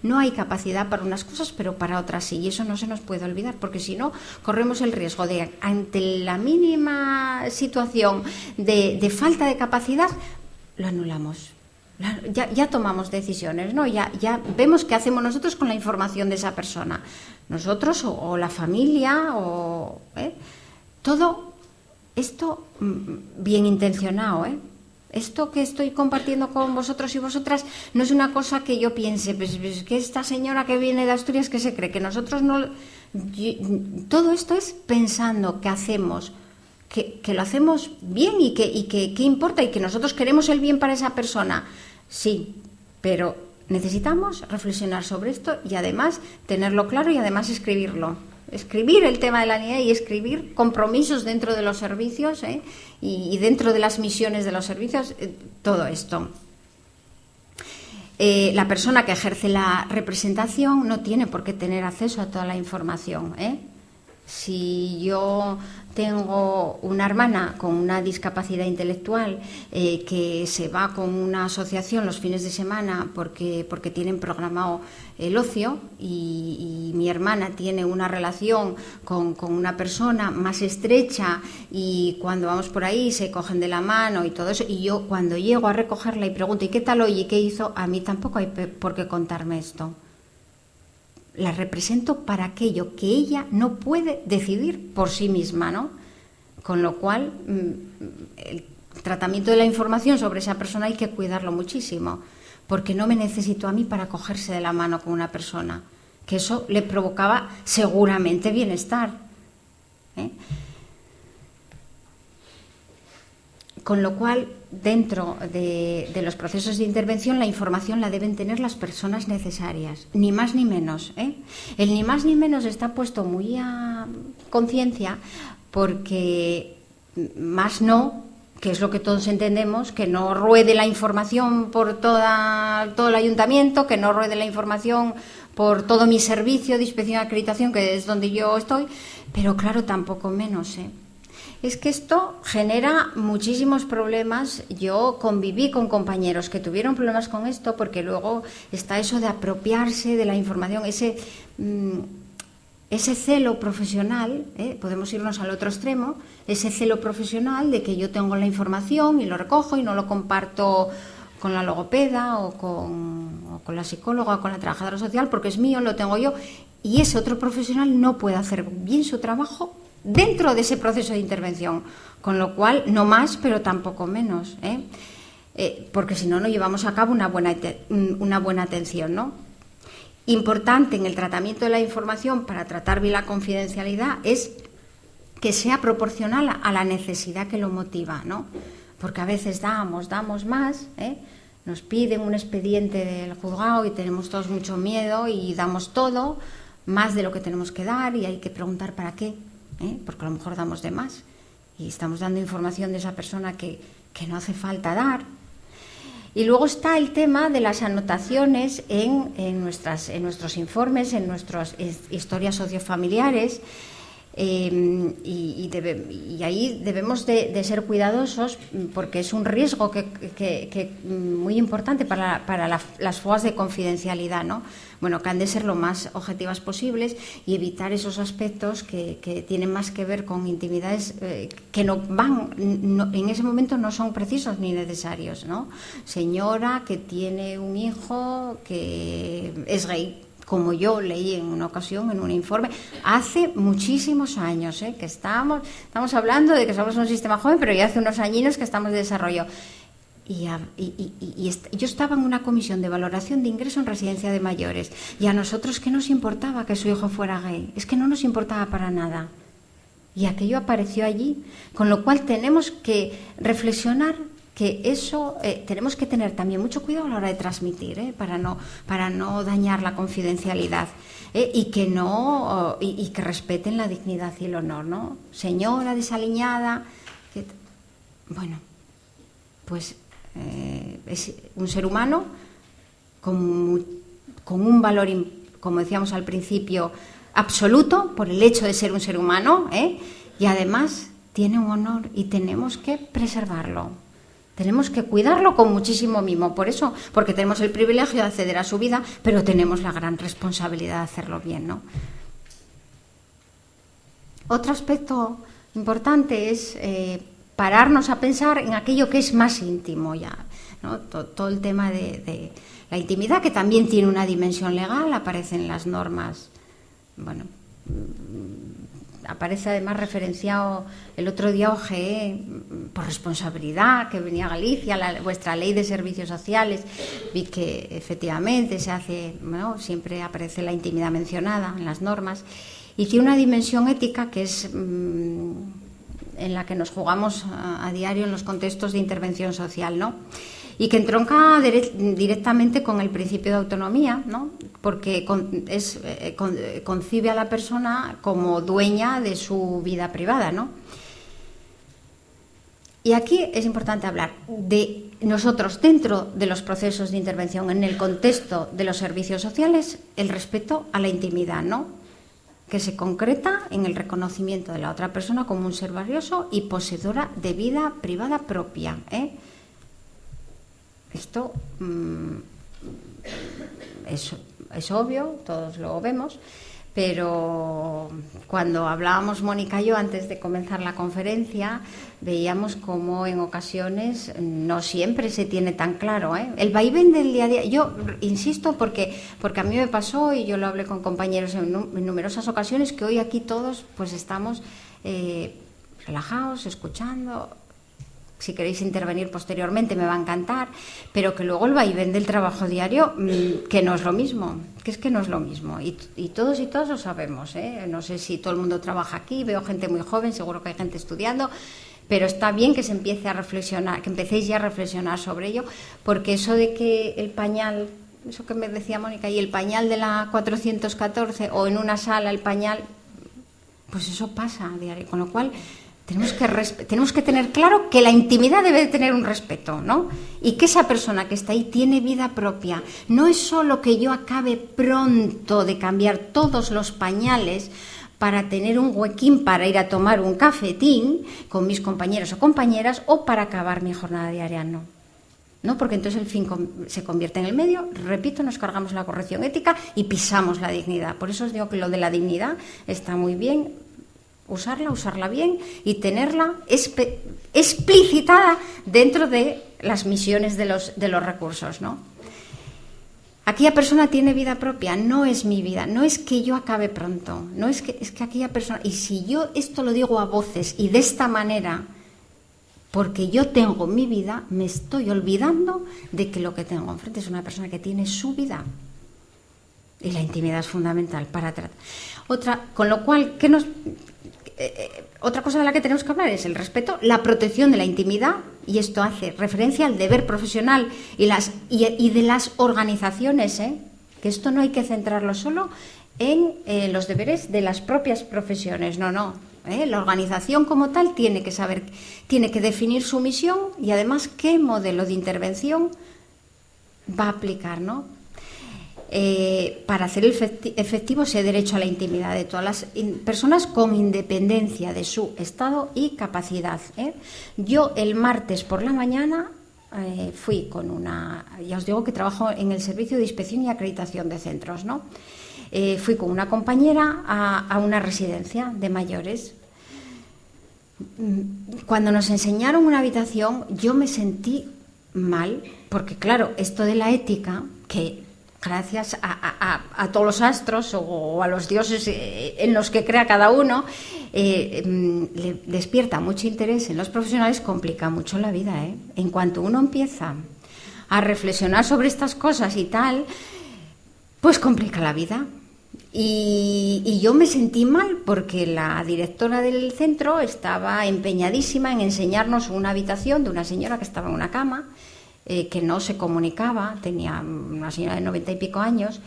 no hay capacidad para unas cosas, pero para otras sí, y eso no se nos puede olvidar, porque si no, corremos el riesgo de, ante la mínima situación de falta de capacidad, lo anulamos. Ya tomamos decisiones, ¿no? Ya vemos qué hacemos nosotros con la información de esa persona. Nosotros o la familia, todo esto bien intencionado, ¿eh? Esto que estoy compartiendo con vosotros y vosotras no es una cosa que yo piense, pues que esta señora que viene de Asturias, que se cree que nosotros no... Todo esto es pensando que hacemos, que lo hacemos bien y que importa y que nosotros queremos el bien para esa persona. Sí, pero necesitamos reflexionar sobre esto y además tenerlo claro y además escribirlo. Escribir el tema de la niñez y escribir compromisos dentro de los servicios, y dentro de las misiones de los servicios, todo esto. La persona que ejerce la representación no tiene por qué tener acceso a toda la información, ¿eh? Si yo tengo una hermana con una discapacidad intelectual que se va con una asociación los fines de semana porque tienen programado el ocio y mi hermana tiene una relación con una persona más estrecha y cuando vamos por ahí se cogen de la mano y todo eso, y yo cuando llego a recogerla y pregunto ¿y qué tal hoy? ¿Y qué hizo? A mí tampoco hay por qué contarme esto. La represento para aquello que ella no puede decidir por sí misma, ¿no? Con lo cual, el tratamiento de la información sobre esa persona hay que cuidarlo muchísimo. porque no me necesitó a mí para cogerse de la mano con una persona, que eso le provocaba seguramente bienestar. Con lo cual, dentro de los procesos de intervención, la información la deben tener las personas necesarias, ni más ni menos. El ni más ni menos está puesto muy a conciencia porque más no, que es lo que todos entendemos, que no ruede la información por todo el ayuntamiento, que no ruede la información por todo mi servicio de inspección y acreditación, que es donde yo estoy, pero claro, tampoco menos. Es que esto genera muchísimos problemas. Yo conviví con compañeros que tuvieron problemas con esto, porque luego está eso de apropiarse de la información, ese celo profesional, podemos irnos al otro extremo, ese celo profesional de que yo tengo la información y lo recojo y no lo comparto con la logopeda o con la psicóloga o con la trabajadora social porque es mío, lo tengo yo, y ese otro profesional no puede hacer bien su trabajo dentro de ese proceso de intervención, con lo cual no más pero tampoco menos, porque si no, no llevamos a cabo una buena atención, ¿no? Importante en el tratamiento de la información para tratar bien la confidencialidad es que sea proporcional a la necesidad que lo motiva, ¿no? Porque a veces damos más, nos piden un expediente del juzgado y tenemos todos mucho miedo y damos todo, más de lo que tenemos que dar, y hay que preguntar para qué, porque a lo mejor damos de más y estamos dando información de esa persona que no hace falta dar. Y luego está el tema de las anotaciones en nuestros informes, en nuestras historias sociofamiliares, y ahí debemos de ser cuidadosos porque es un riesgo que muy importante para las fugas de confidencialidad, ¿no? Bueno, que han de ser lo más objetivas posibles y evitar esos aspectos que tienen más que ver con intimidades que en ese momento no son precisos ni necesarios, ¿no? Señora que tiene un hijo que es gay, como yo leí en una ocasión en un informe, hace muchísimos años, que estamos hablando de que somos un sistema joven, pero ya hace unos añinos que estamos de desarrollo. Y yo estaba en una comisión de valoración de ingreso en residencia de mayores, y a nosotros, ¿qué nos importaba que su hijo fuera gay? Es que no nos importaba para nada. Y aquello apareció allí, con lo cual tenemos que reflexionar que eso tenemos que tener también mucho cuidado a la hora de transmitir, para no dañar la confidencialidad, y que respeten la dignidad y el honor, ¿no? Señora desaliñada, bueno, pues es un ser humano con un valor, como decíamos al principio, absoluto por el hecho de ser un ser humano, y además tiene un honor y tenemos que preservarlo. Tenemos que cuidarlo con muchísimo mimo, por eso, porque tenemos el privilegio de acceder a su vida, pero tenemos la gran responsabilidad de hacerlo bien, ¿no? Otro aspecto importante es pararnos a pensar en aquello que es más íntimo ya, ¿no? Todo el tema de la intimidad, que también tiene una dimensión legal, aparece en las normas, bueno, aparece además referenciado el otro día OGE por responsabilidad, que venía a Galicia, vuestra ley de servicios sociales, vi que efectivamente se hace, bueno, siempre aparece la intimidad mencionada en las normas, y tiene una dimensión ética que es en la que nos jugamos a diario en los contextos de intervención social, ¿no? Y que entronca directamente con el principio de autonomía, ¿no? Porque concibe a la persona como dueña de su vida privada, ¿no? Y aquí es importante hablar de nosotros dentro de los procesos de intervención, en el contexto de los servicios sociales, el respeto a la intimidad, ¿no? Que se concreta en el reconocimiento de la otra persona como un ser valioso y poseedora de vida privada propia, Esto es obvio, todos lo vemos, pero cuando hablábamos Mónica y yo antes de comenzar la conferencia, veíamos cómo en ocasiones no siempre se tiene tan claro, el vaivén del día a día. Yo insisto porque a mí me pasó, y yo lo hablé con compañeros en numerosas ocasiones, que hoy aquí todos pues estamos relajados, escuchando, si queréis intervenir posteriormente me va a encantar, pero que luego el vaivén del trabajo diario, que no es lo mismo, que es que no es lo mismo. Y todos y todas lo sabemos, ¿eh? No sé si todo el mundo trabaja aquí, veo gente muy joven, seguro que hay gente estudiando, pero está bien que se empiece a reflexionar, que empecéis ya a reflexionar sobre ello, porque eso de que el pañal, eso que me decía Mónica, y el pañal de la 414 o en una sala el pañal, pues eso pasa a diario, con lo cual tenemos que tener claro que la intimidad debe de tener un respeto, ¿no? Y que esa persona que está ahí tiene vida propia. No es solo que yo acabe pronto de cambiar todos los pañales para tener un huequín para ir a tomar un cafetín con mis compañeros o compañeras o para acabar mi jornada diaria, no. No, porque entonces el fin se convierte en el medio, repito, nos cargamos la corrección ética y pisamos la dignidad. Por eso os digo que lo de la dignidad está muy bien, usarla bien y tenerla explicitada dentro de las misiones de los recursos, ¿no? Aquella persona tiene vida propia, no es mi vida, no es que yo acabe pronto, no es que aquella persona, y si yo esto lo digo a voces y de esta manera, porque yo tengo mi vida, me estoy olvidando de que lo que tengo enfrente es una persona que tiene su vida. Y la intimidad es fundamental para tratar. Con lo cual, otra cosa de la que tenemos que hablar es el respeto, la protección de la intimidad, y esto hace referencia al deber profesional y de las organizaciones, que esto no hay que centrarlo solo en los deberes de las propias profesiones, no. La organización como tal tiene que definir su misión y además qué modelo de intervención va a aplicar, ¿no? Para hacer efectivo ese derecho a la intimidad de todas las personas con independencia de su estado y capacidad. Yo el martes por la mañana fui con ya os digo que trabajo en el servicio de inspección y acreditación de centros, ¿no? Fui con una compañera a una residencia de mayores. Cuando nos enseñaron una habitación, yo me sentí mal, porque claro, esto de la ética, que gracias a todos los astros o a los dioses en los que crea cada uno, le despierta mucho interés en los profesionales, complica mucho la vida, En cuanto uno empieza a reflexionar sobre estas cosas y tal, pues complica la vida. Y yo me sentí mal porque la directora del centro estaba empeñadísima en enseñarnos una habitación de una señora que estaba en una cama, que no se comunicaba, tenía una señora de 90 y pico años,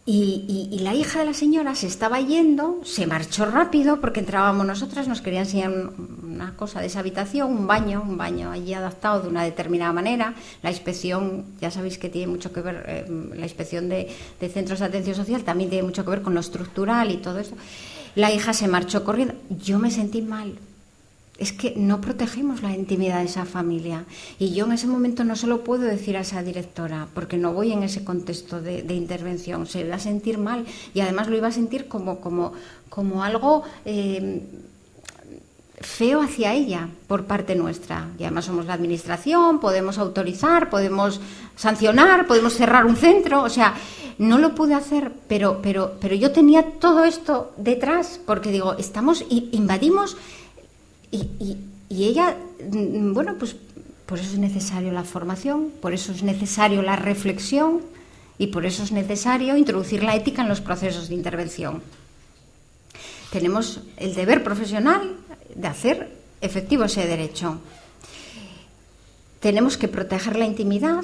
y la hija de la señora se estaba yendo, se marchó rápido porque entrábamos nosotras, nos quería enseñar una cosa de esa habitación, un baño allí adaptado de una determinada manera. La inspección, ya sabéis que tiene mucho que ver, la inspección de centros de atención social también tiene mucho que ver con lo estructural y todo eso. La hija se marchó corriendo, yo me sentí mal. Es que no protegemos la intimidad de esa familia. Y yo en ese momento no se lo puedo decir a esa directora, porque no voy en ese contexto de intervención. Se iba a sentir mal y además lo iba a sentir como algo feo hacia ella por parte nuestra. Y además somos la administración, podemos autorizar, podemos sancionar, podemos cerrar un centro. O sea, no lo pude hacer, pero yo tenía todo esto detrás, porque digo, invadimos. Y ella, bueno, pues por eso es necesario la formación, por eso es necesario la reflexión y por eso es necesario introducir la ética en los procesos de intervención. Tenemos el deber profesional de hacer efectivo ese derecho. Tenemos que proteger la intimidad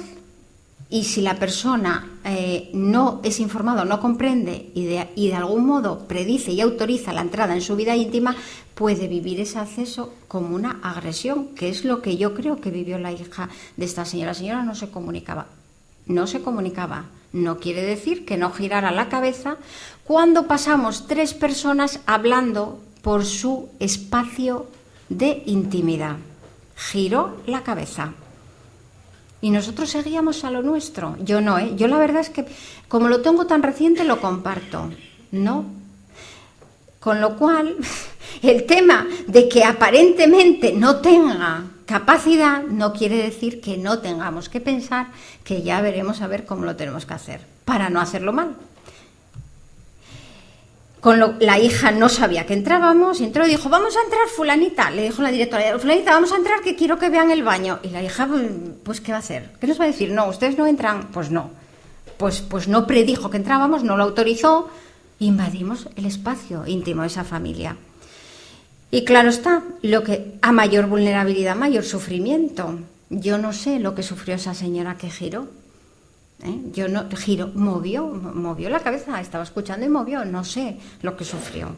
y si la persona no es informada o no comprende y de algún modo predice y autoriza la entrada en su vida íntima, puede vivir ese acceso como una agresión, que es lo que yo creo que vivió la hija de esta señora. La señora no se comunicaba. No quiere decir que no girara la cabeza cuando pasamos 3 personas hablando por su espacio de intimidad. Giró la cabeza. Y nosotros seguíamos a lo nuestro. Yo no, Yo la verdad es que, como lo tengo tan reciente, lo comparto. No. Con lo cual, el tema de que aparentemente no tenga capacidad no quiere decir que no tengamos que pensar, que ya veremos a ver cómo lo tenemos que hacer, para no hacerlo mal. La hija no sabía que entrábamos y entró y dijo, vamos a entrar fulanita. Le dijo la directora, fulanita, vamos a entrar que quiero que vean el baño. Y la hija, pues ¿qué va a hacer? ¿Qué nos va a decir? No, ustedes no entran. Pues no. Pues no predijo que entrábamos, no lo autorizó. Invadimos el espacio íntimo de esa familia. Y claro está, a mayor vulnerabilidad, mayor sufrimiento. Yo no sé lo que sufrió esa señora que giró. Movió la cabeza, estaba escuchando y movió, no sé lo que sufrió.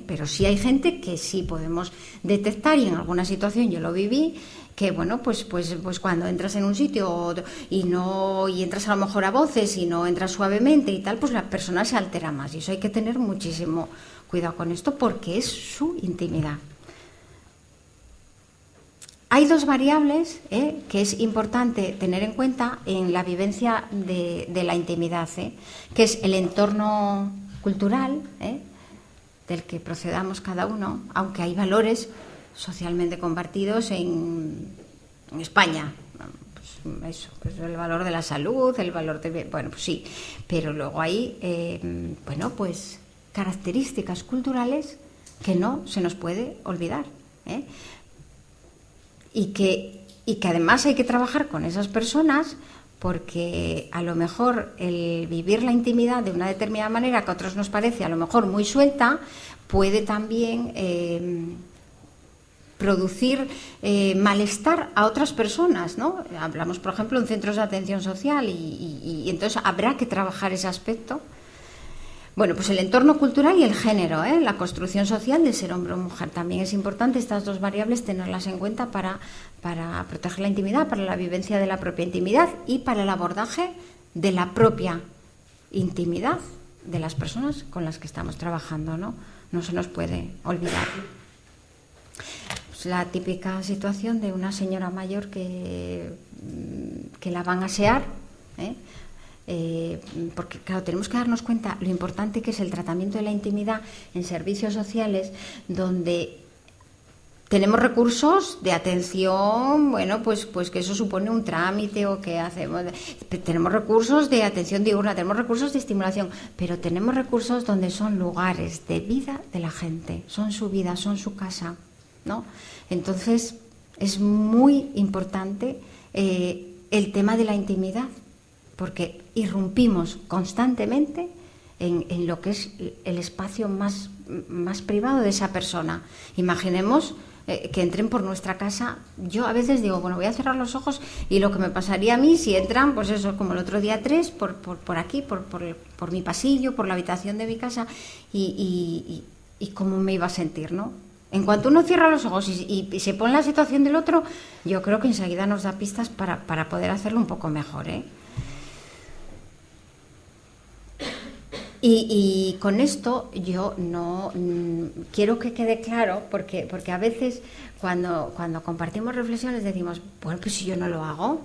Pero sí hay gente que sí podemos detectar, y en alguna situación yo lo viví, que bueno, pues cuando entras en un sitio y entras a lo mejor a voces y no entras suavemente y tal, pues la persona se altera más, y eso hay que tener muchísimo cuidado con esto porque es su intimidad. Hay dos variables que es importante tener en cuenta en la vivencia de la intimidad, que es el entorno cultural del que procedamos cada uno, aunque hay valores socialmente compartidos en España. Pues eso, pues el valor de la salud, el valor de... Bueno, pues sí, pero luego hay, pues características culturales que no se nos puede olvidar, y que además hay que trabajar con esas personas, porque a lo mejor el vivir la intimidad de una determinada manera que a otros nos parece a lo mejor muy suelta, puede también producir malestar a otras personas, ¿no? Hablamos, por ejemplo, en centros de atención social y entonces habrá que trabajar ese aspecto. Bueno, pues el entorno cultural y el género, la construcción social de ser hombre o mujer. También es importante estas dos variables tenerlas en cuenta para proteger la intimidad, para la vivencia de la propia intimidad y para el abordaje de la propia intimidad de las personas con las que estamos trabajando, ¿no? No se nos puede olvidar. Pues la típica situación de una señora mayor que la van a asear, porque claro, tenemos que darnos cuenta lo importante que es el tratamiento de la intimidad en servicios sociales, donde tenemos recursos de atención, bueno, pues que eso supone un trámite o que hacemos, tenemos recursos de atención diurna, tenemos recursos de estimulación, pero tenemos recursos donde son lugares de vida de la gente, son su vida, son su casa, ¿no? Entonces es muy importante el tema de la intimidad, porque irrumpimos constantemente en lo que es el espacio más privado de esa persona. Imaginemos que entren por nuestra casa. Yo a veces digo, bueno, voy a cerrar los ojos y lo que me pasaría a mí si entran, pues eso, como el otro día 3, por aquí, por mi pasillo, por la habitación de mi casa, y cómo me iba a sentir, ¿no? En cuanto uno cierra los ojos y se pone en la situación del otro, yo creo que enseguida nos da pistas para poder hacerlo un poco mejor, Y con esto yo no quiero que quede claro, porque a veces cuando compartimos reflexiones decimos, bueno, pues si yo no lo hago,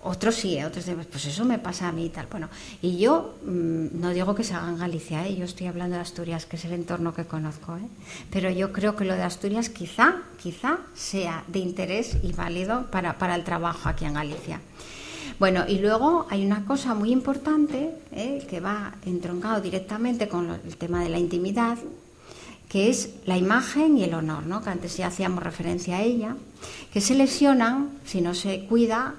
otros sí, otros decimos, pues eso me pasa a mí y tal. Bueno, y yo no digo que se haga en Galicia, yo estoy hablando de Asturias, que es el entorno que conozco, pero yo creo que lo de Asturias quizá sea de interés y válido para el trabajo aquí en Galicia. Bueno, y luego hay una cosa muy importante que va entroncado directamente con el tema de la intimidad, que es la imagen y el honor, ¿no? Que antes ya hacíamos referencia a ella, que se lesionan si no se cuida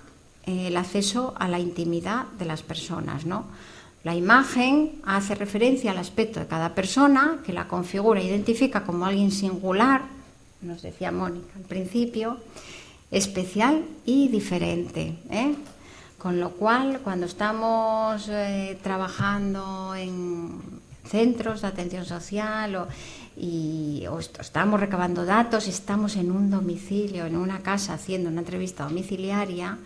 el acceso a la intimidad de las personas, ¿no? La imagen hace referencia al aspecto de cada persona, que la configura e identifica como alguien singular, nos decía Mónica al principio, especial y diferente, Con lo cual, cuando estamos trabajando en centros de atención social o estamos recabando datos, estamos en un domicilio, en una casa, haciendo una entrevista domiciliaria,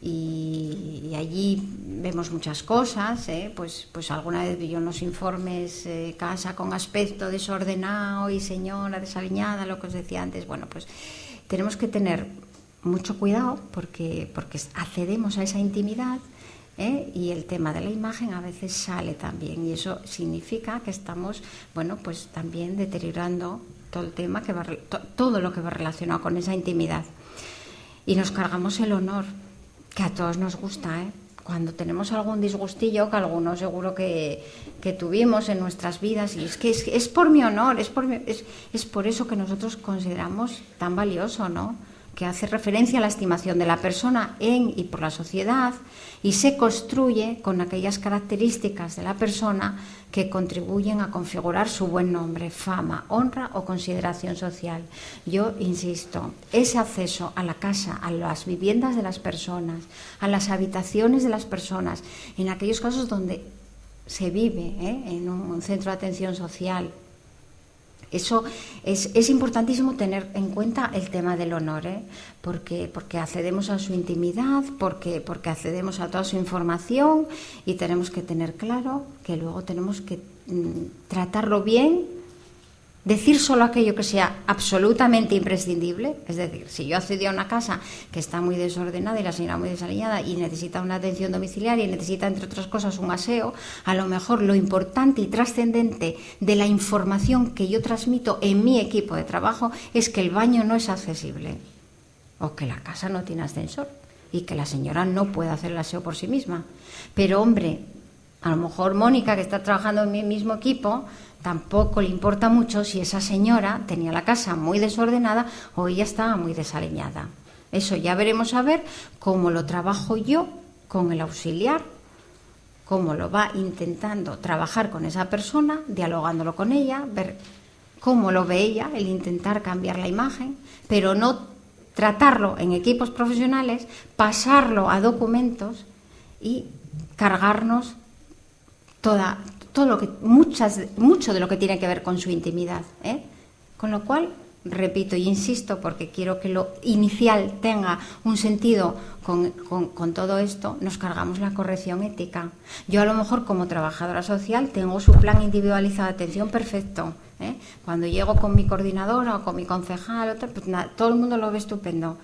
y allí vemos muchas cosas, pues alguna vez vi unos informes, casa con aspecto desordenado y señora desaliñada, lo que os decía antes. Bueno, pues tenemos que tener mucho cuidado porque accedemos a esa intimidad, y el tema de la imagen a veces sale también, y eso significa que estamos, bueno, pues también deteriorando todo el tema todo lo que va relacionado con esa intimidad, y nos cargamos el honor, que a todos nos gusta, cuando tenemos algún disgustillo, que algunos seguro que tuvimos en nuestras vidas, y es que es por mi honor, es por eso que nosotros consideramos tan valioso, ¿no?, que hace referencia a la estimación de la persona en y por la sociedad, y se construye con aquellas características de la persona que contribuyen a configurar su buen nombre, fama, honra o consideración social. Yo insisto, ese acceso a la casa, a las viviendas de las personas, a las habitaciones de las personas, en aquellos casos donde se vive, en un centro de atención social, eso es importantísimo tener en cuenta el tema del honor, porque accedemos a su intimidad, porque accedemos a toda su información, y tenemos que tener claro que luego tenemos que tratarlo bien, decir solo aquello que sea absolutamente imprescindible. Es decir, si yo accedo a una casa que está muy desordenada y la señora muy desaliñada y necesita una atención domiciliaria y necesita, entre otras cosas, un aseo, a lo mejor lo importante y trascendente de la información que yo transmito en mi equipo de trabajo es que el baño no es accesible, o que la casa no tiene ascensor y que la señora no puede hacer el aseo por sí misma. Pero, hombre, a lo mejor Mónica, que está trabajando en mi mismo equipo, tampoco le importa mucho si esa señora tenía la casa muy desordenada o ella estaba muy desaliñada. Eso ya veremos a ver cómo lo trabajo yo con el auxiliar, cómo lo va intentando trabajar con esa persona, dialogándolo con ella, ver cómo lo ve ella, el intentar cambiar la imagen, pero no tratarlo en equipos profesionales, pasarlo a documentos y cargarnos mucho de lo que tiene que ver con su intimidad, Con lo cual, repito y insisto, porque quiero que lo inicial tenga un sentido con todo esto, nos cargamos la corrección ética. Yo, a lo mejor, como trabajadora social, tengo su plan individualizado de atención perfecto, Cuando llego con mi coordinadora o con mi concejal, pues nada, todo el mundo lo ve estupendo,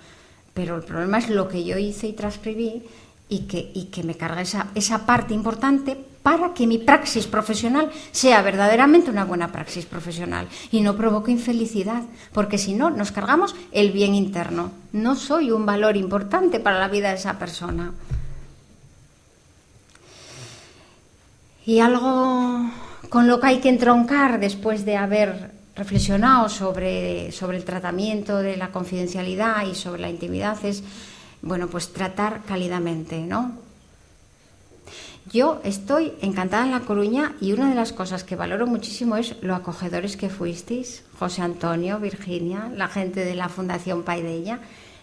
pero el problema es lo que yo hice y transcribí, y que me carga esa parte importante para que mi praxis profesional sea verdaderamente una buena praxis profesional y no provoque infelicidad, porque si no, nos cargamos el bien interno. No soy un valor importante para la vida de esa persona. Y algo con lo que hay que entroncar después de haber reflexionado sobre el tratamiento de la confidencialidad y sobre la intimidad es, bueno, pues tratar cálidamente, ¿no? Yo estoy encantada en La Coruña y una de las cosas que valoro muchísimo es lo acogedores que fuisteis, José Antonio, Virginia, la gente de la Fundación Paideia,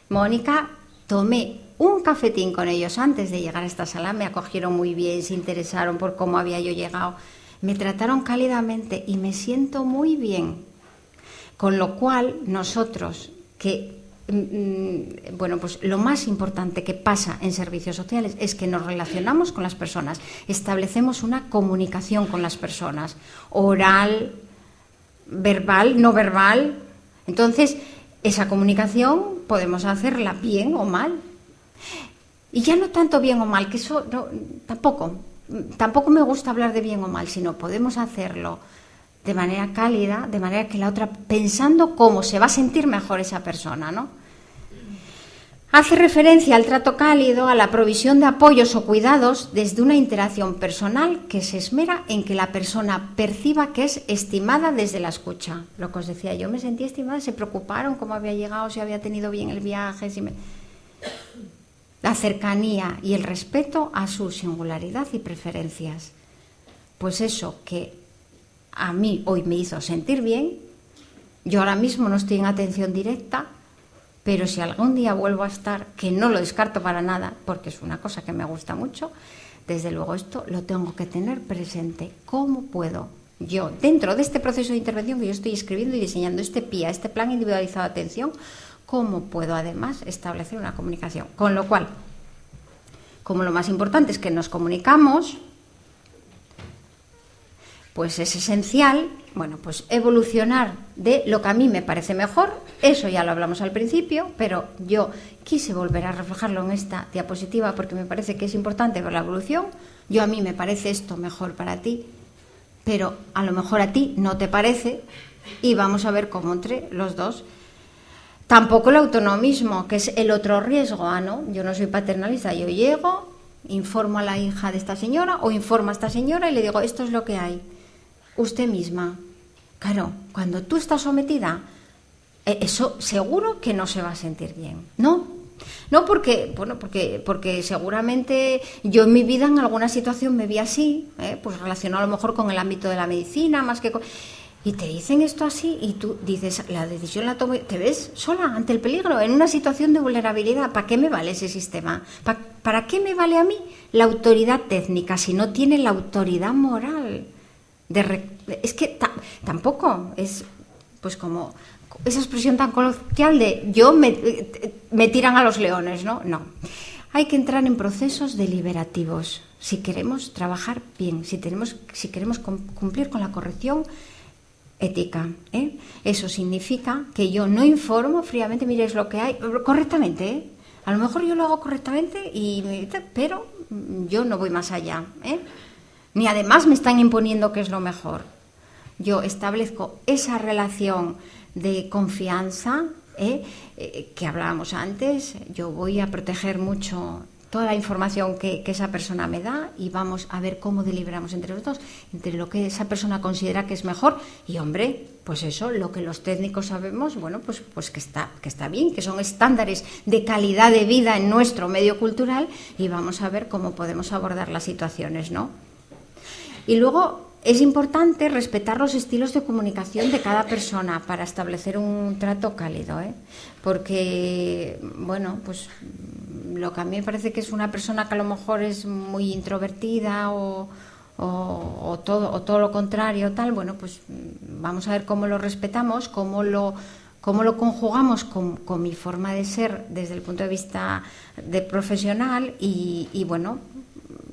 Mónica. Tomé un cafetín con ellos antes de llegar a esta sala, me acogieron muy bien, se interesaron por cómo había yo llegado, me trataron cálidamente y me siento muy bien. Con lo cual, nosotros bueno, pues lo más importante que pasa en servicios sociales es que nos relacionamos con las personas, establecemos una comunicación con las personas, oral, verbal, no verbal. Entonces, esa comunicación podemos hacerla bien o mal. Y ya no tanto bien o mal, que eso no, tampoco me gusta hablar de bien o mal, sino podemos hacerlo de manera cálida, de manera que la otra, pensando cómo se va a sentir mejor esa persona, ¿no? Hace referencia al trato cálido, a la provisión de apoyos o cuidados desde una interacción personal que se esmera en que la persona perciba que es estimada desde la escucha. Lo que os decía, yo me sentí estimada, se preocuparon cómo había llegado, si había tenido bien el viaje, la cercanía y el respeto a su singularidad y preferencias. Pues eso que a mí hoy me hizo sentir bien. Yo ahora mismo no estoy en atención directa, pero si algún día vuelvo a estar, que no lo descarto para nada, porque es una cosa que me gusta mucho, desde luego esto lo tengo que tener presente. ¿Cómo puedo yo, dentro de este proceso de intervención que yo estoy escribiendo y diseñando, este PIA, este plan individualizado de atención, cómo puedo además establecer una comunicación? Con lo cual, como lo más importante es que nos comunicamos, pues es esencial, bueno, pues evolucionar de lo que a mí me parece mejor. Eso ya lo hablamos al principio, pero yo quise volver a reflejarlo en esta diapositiva porque me parece que es importante ver la evolución. A mí me parece esto mejor para ti, pero a lo mejor a ti no te parece, y vamos a ver cómo entre los dos. Tampoco el autonomismo, que es el otro riesgo, ¿no? Yo no soy paternalista, yo llego informo a la hija de esta señora o informo a esta señora y le digo, esto es lo que hay. Usted misma. Claro, cuando tú estás sometida, eso seguro que no se va a sentir bien, ¿no? No porque seguramente yo en mi vida en alguna situación me vi así, pues relacionado a lo mejor con el ámbito de la medicina, más que con... Y te dicen esto así y tú dices, la decisión la tomo, te ves sola ante el peligro, en una situación de vulnerabilidad. ¿Para qué me vale ese sistema? ¿Para qué me vale a mí la autoridad técnica si no tiene la autoridad moral? Es que tampoco es pues como esa expresión tan coloquial de me tiran a los leones, ¿no? No. Hay que entrar en procesos deliberativos si queremos trabajar bien, si queremos cumplir con la corrección ética. Eso significa que yo no informo fríamente, mire, es lo que hay, correctamente. A lo mejor yo lo hago correctamente, pero yo no voy más allá. Ni además me están imponiendo qué es lo mejor. Yo establezco esa relación de confianza que hablábamos antes. Yo voy a proteger mucho toda la información que esa persona me da y vamos a ver cómo deliberamos entre los dos, entre lo que esa persona considera que es mejor y, hombre, pues eso, lo que los técnicos sabemos, bueno, pues que está bien, que son estándares de calidad de vida en nuestro medio cultural y vamos a ver cómo podemos abordar las situaciones, ¿no? Y luego es importante respetar los estilos de comunicación de cada persona para establecer un trato cálido, porque, bueno, pues lo que a mí me parece que es una persona que a lo mejor es muy introvertida o todo lo contrario, tal, bueno, pues vamos a ver cómo lo respetamos, cómo lo conjugamos con mi forma de ser desde el punto de vista de profesional y bueno,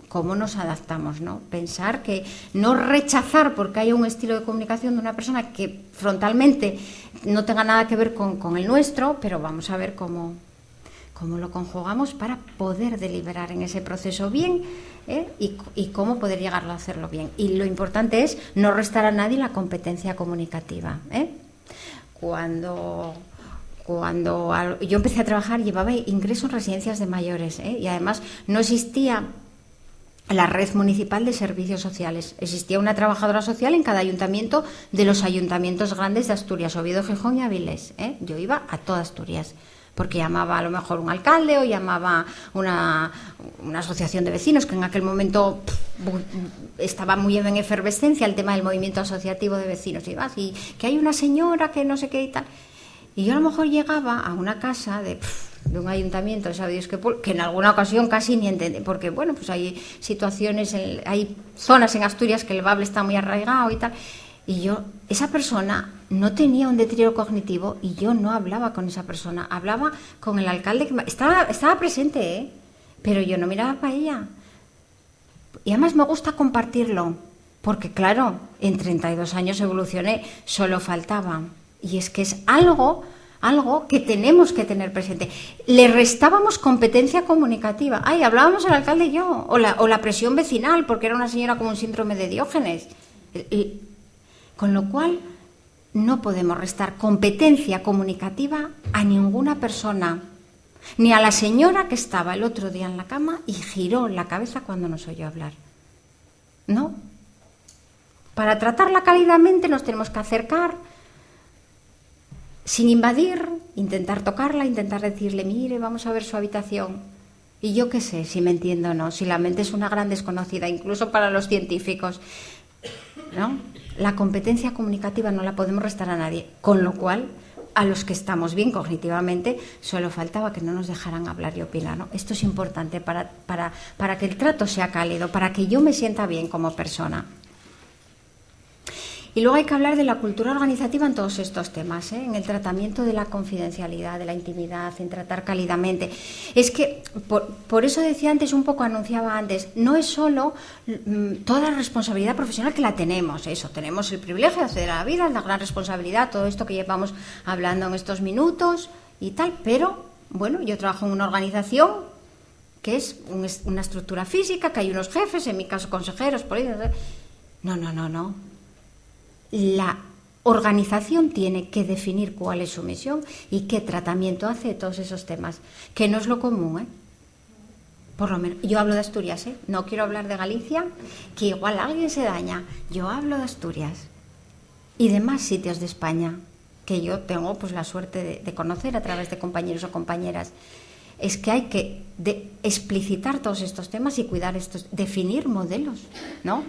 cómo nos adaptamos, ¿no? Pensar que no rechazar porque hay un estilo de comunicación de una persona que frontalmente no tenga nada que ver con el nuestro, pero vamos a ver cómo lo conjugamos para poder deliberar en ese proceso bien, y cómo poder llegar a hacerlo bien. Y lo importante es no restar a nadie la competencia comunicativa. Cuando yo empecé a trabajar llevaba ingreso en residencias de mayores, y además no existía la red municipal de servicios sociales. Existía una trabajadora social en cada ayuntamiento de los ayuntamientos grandes de Asturias, Oviedo, Gijón y Avilés. Yo iba a toda Asturias, porque llamaba a lo mejor un alcalde o llamaba una asociación de vecinos, que en aquel momento estaba muy en efervescencia el tema del movimiento asociativo de vecinos. Y que hay una señora que no sé qué y tal. Y yo a lo mejor llegaba a una casa de un ayuntamiento, sabe Dios que en alguna ocasión casi ni entendí, porque bueno, pues hay situaciones, hay zonas en Asturias que el bable está muy arraigado y tal, y esa persona no tenía un deterioro cognitivo y yo no hablaba con esa persona, hablaba con el alcalde que estaba presente, pero yo no miraba para ella. Y además me gusta compartirlo, porque claro, en 32 años evolucioné, solo faltaba, y es que es algo que tenemos que tener presente. Le restábamos competencia comunicativa. Hablábamos el alcalde y yo, o la presión vecinal, porque era una señora con un síndrome de Diógenes. Con lo cual, no podemos restar competencia comunicativa a ninguna persona, ni a la señora que estaba el otro día en la cama y giró la cabeza cuando nos oyó hablar. No. Para tratarla cálidamente nos tenemos que acercar, sin invadir, intentar tocarla, intentar decirle, mire, vamos a ver su habitación. Y yo qué sé, si me entiendo o no, si la mente es una gran desconocida, incluso para los científicos, ¿no? La competencia comunicativa no la podemos restar a nadie, con lo cual, a los que estamos bien cognitivamente, solo faltaba que no nos dejaran hablar y opinar, ¿no? Esto es importante para que el trato sea cálido, para que yo me sienta bien como persona. Y luego hay que hablar de la cultura organizativa en todos estos temas, en el tratamiento de la confidencialidad, de la intimidad, en tratar cálidamente. Es que, por eso decía antes, un poco anunciaba antes, no es solo toda la responsabilidad profesional que la tenemos, tenemos el privilegio de acceder a la vida, la gran responsabilidad, todo esto que llevamos hablando en estos minutos y tal, pero, bueno, yo trabajo en una organización que es una estructura física, que hay unos jefes, en mi caso consejeros, políticos. No. La organización tiene que definir cuál es su misión y qué tratamiento hace de todos esos temas, que no es lo común, Por lo menos, yo hablo de Asturias, ¿eh? No quiero hablar de Galicia, que igual alguien se daña. Yo hablo de Asturias y de más sitios de España que yo tengo pues la suerte de conocer a través de compañeros o compañeras. Es que hay que explicitar todos estos temas y cuidar estos, definir modelos, ¿no?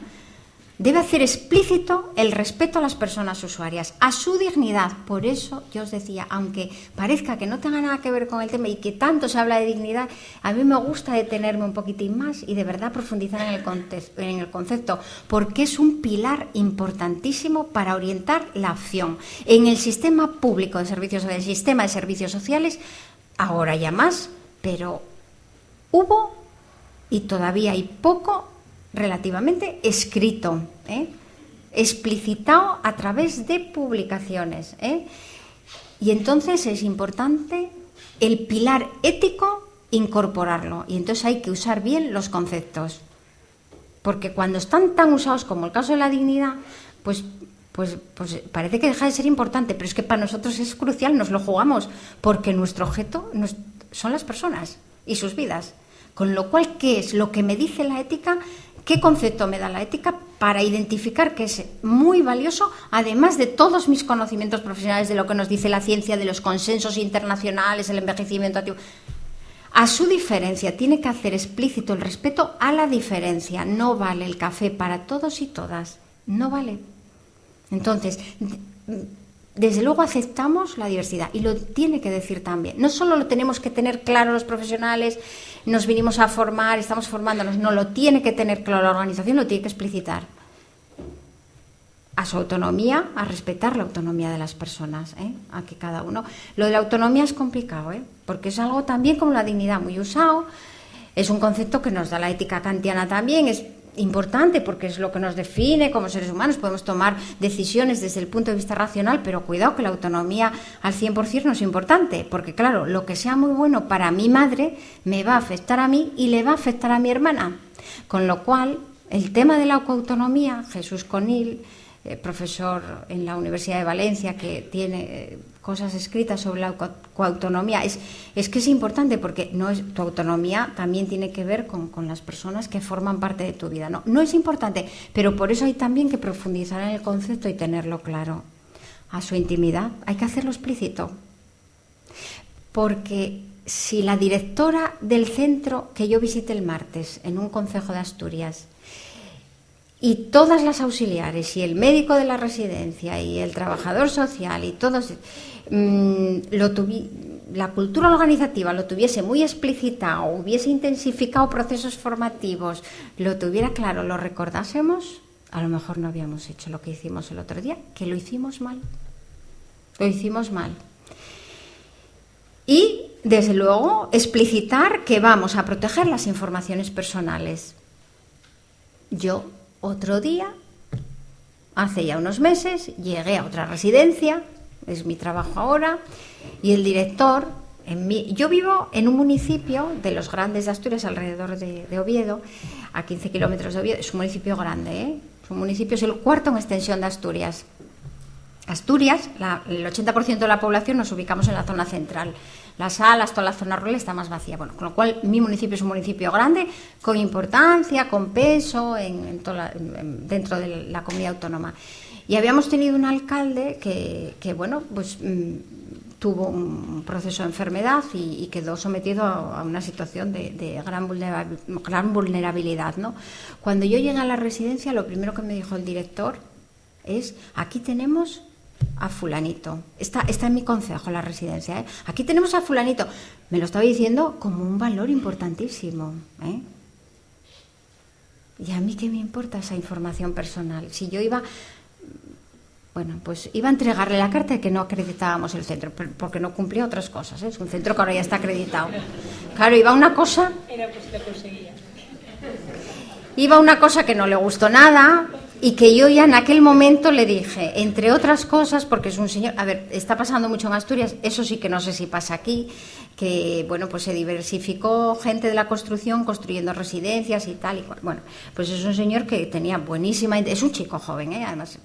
Debe hacer explícito el respeto a las personas usuarias, a su dignidad. Por eso yo os decía, aunque parezca que no tenga nada que ver con el tema y que tanto se habla de dignidad, a mí me gusta detenerme un poquitín más y de verdad profundizar en el concepto, porque es un pilar importantísimo para orientar la acción. En el sistema público de servicios, el sistema de servicios sociales, ahora ya más, pero hubo y todavía hay poco relativamente escrito, explicitado a través de publicaciones. Y entonces es importante el pilar ético incorporarlo. Y entonces hay que usar bien los conceptos. Porque cuando están tan usados como el caso de la dignidad, pues parece que deja de ser importante, pero es que para nosotros es crucial, nos lo jugamos, porque nuestro objeto son las personas y sus vidas. Con lo cual, ¿qué es lo que me dice la ética? ¿Qué concepto me da la ética para identificar que es muy valioso, además de todos mis conocimientos profesionales, de lo que nos dice la ciencia, de los consensos internacionales, el envejecimiento activo? A su diferencia, tiene que hacer explícito el respeto a la diferencia. No vale el café para todos y todas, no vale. Entonces, desde luego aceptamos la diversidad y lo tiene que decir también. No solo lo tenemos que tener claro los profesionales, nos vinimos a formar, estamos formándonos, no, lo tiene que tener claro la organización, lo tiene que explicitar. A su autonomía, a respetar la autonomía de las personas, a que cada uno... Lo de la autonomía es complicado, porque es algo también como la dignidad, muy usado, es un concepto que nos da la ética kantiana también, es importante porque es lo que nos define como seres humanos, podemos tomar decisiones desde el punto de vista racional, pero cuidado que la autonomía al 100% no es importante, porque claro, lo que sea muy bueno para mi madre me va a afectar a mí y le va a afectar a mi hermana, con lo cual el tema de la coautonomía, Jesús Conil, profesor en la Universidad de Valencia, que tiene cosas escritas sobre la coautonomía, es que es importante porque tu autonomía también tiene que ver con las personas que forman parte de tu vida. No es importante, pero por eso hay también que profundizar en el concepto y tenerlo claro. A su intimidad hay que hacerlo explícito, porque si la directora del centro que yo visité el martes en un concejo de Asturias y todas las auxiliares y el médico de la residencia y el trabajador social y todos la cultura organizativa lo tuviese muy explicitado, hubiese intensificado procesos formativos, lo tuviera claro, lo recordásemos, a lo mejor no habíamos hecho lo que hicimos el otro día, que lo hicimos mal. Lo hicimos mal. Y, desde luego, explicitar que vamos a proteger las informaciones personales. Yo, otro día, hace ya unos meses, llegué a otra residencia, es mi trabajo ahora, y el director, yo vivo en un municipio de los grandes de Asturias, alrededor de Oviedo, a 15 kilómetros de Oviedo, es un municipio grande, es un municipio, es el cuarto en extensión de Asturias. Asturias, el 80% de la población nos ubicamos en la zona central. Las salas, toda la zona rural está más vacía. Bueno, con lo cual mi municipio es un municipio grande, con importancia, con peso dentro de la comunidad autónoma. Y habíamos tenido un alcalde que bueno, pues tuvo un proceso de enfermedad y quedó sometido a una situación de gran vulnerabilidad, ¿no? Cuando yo llegué a la residencia, lo primero que me dijo el director es: aquí tenemos a fulanito, está en mi concejo la residencia, aquí tenemos a fulanito. Me lo estaba diciendo como un valor importantísimo, y a mí qué me importa esa información personal. Si yo iba a entregarle la carta de que no acreditábamos el centro, porque no cumplía otras cosas, es un centro que ahora ya está acreditado. Claro, iba una cosa que no le gustó nada. Y que yo ya en aquel momento le dije, entre otras cosas, porque es un señor... A ver, está pasando mucho en Asturias, eso sí que no sé si pasa aquí, que bueno, pues se diversificó gente de la construcción construyendo residencias y tal y cual. Bueno, pues es un señor que tenía buenísima, es un chico joven, además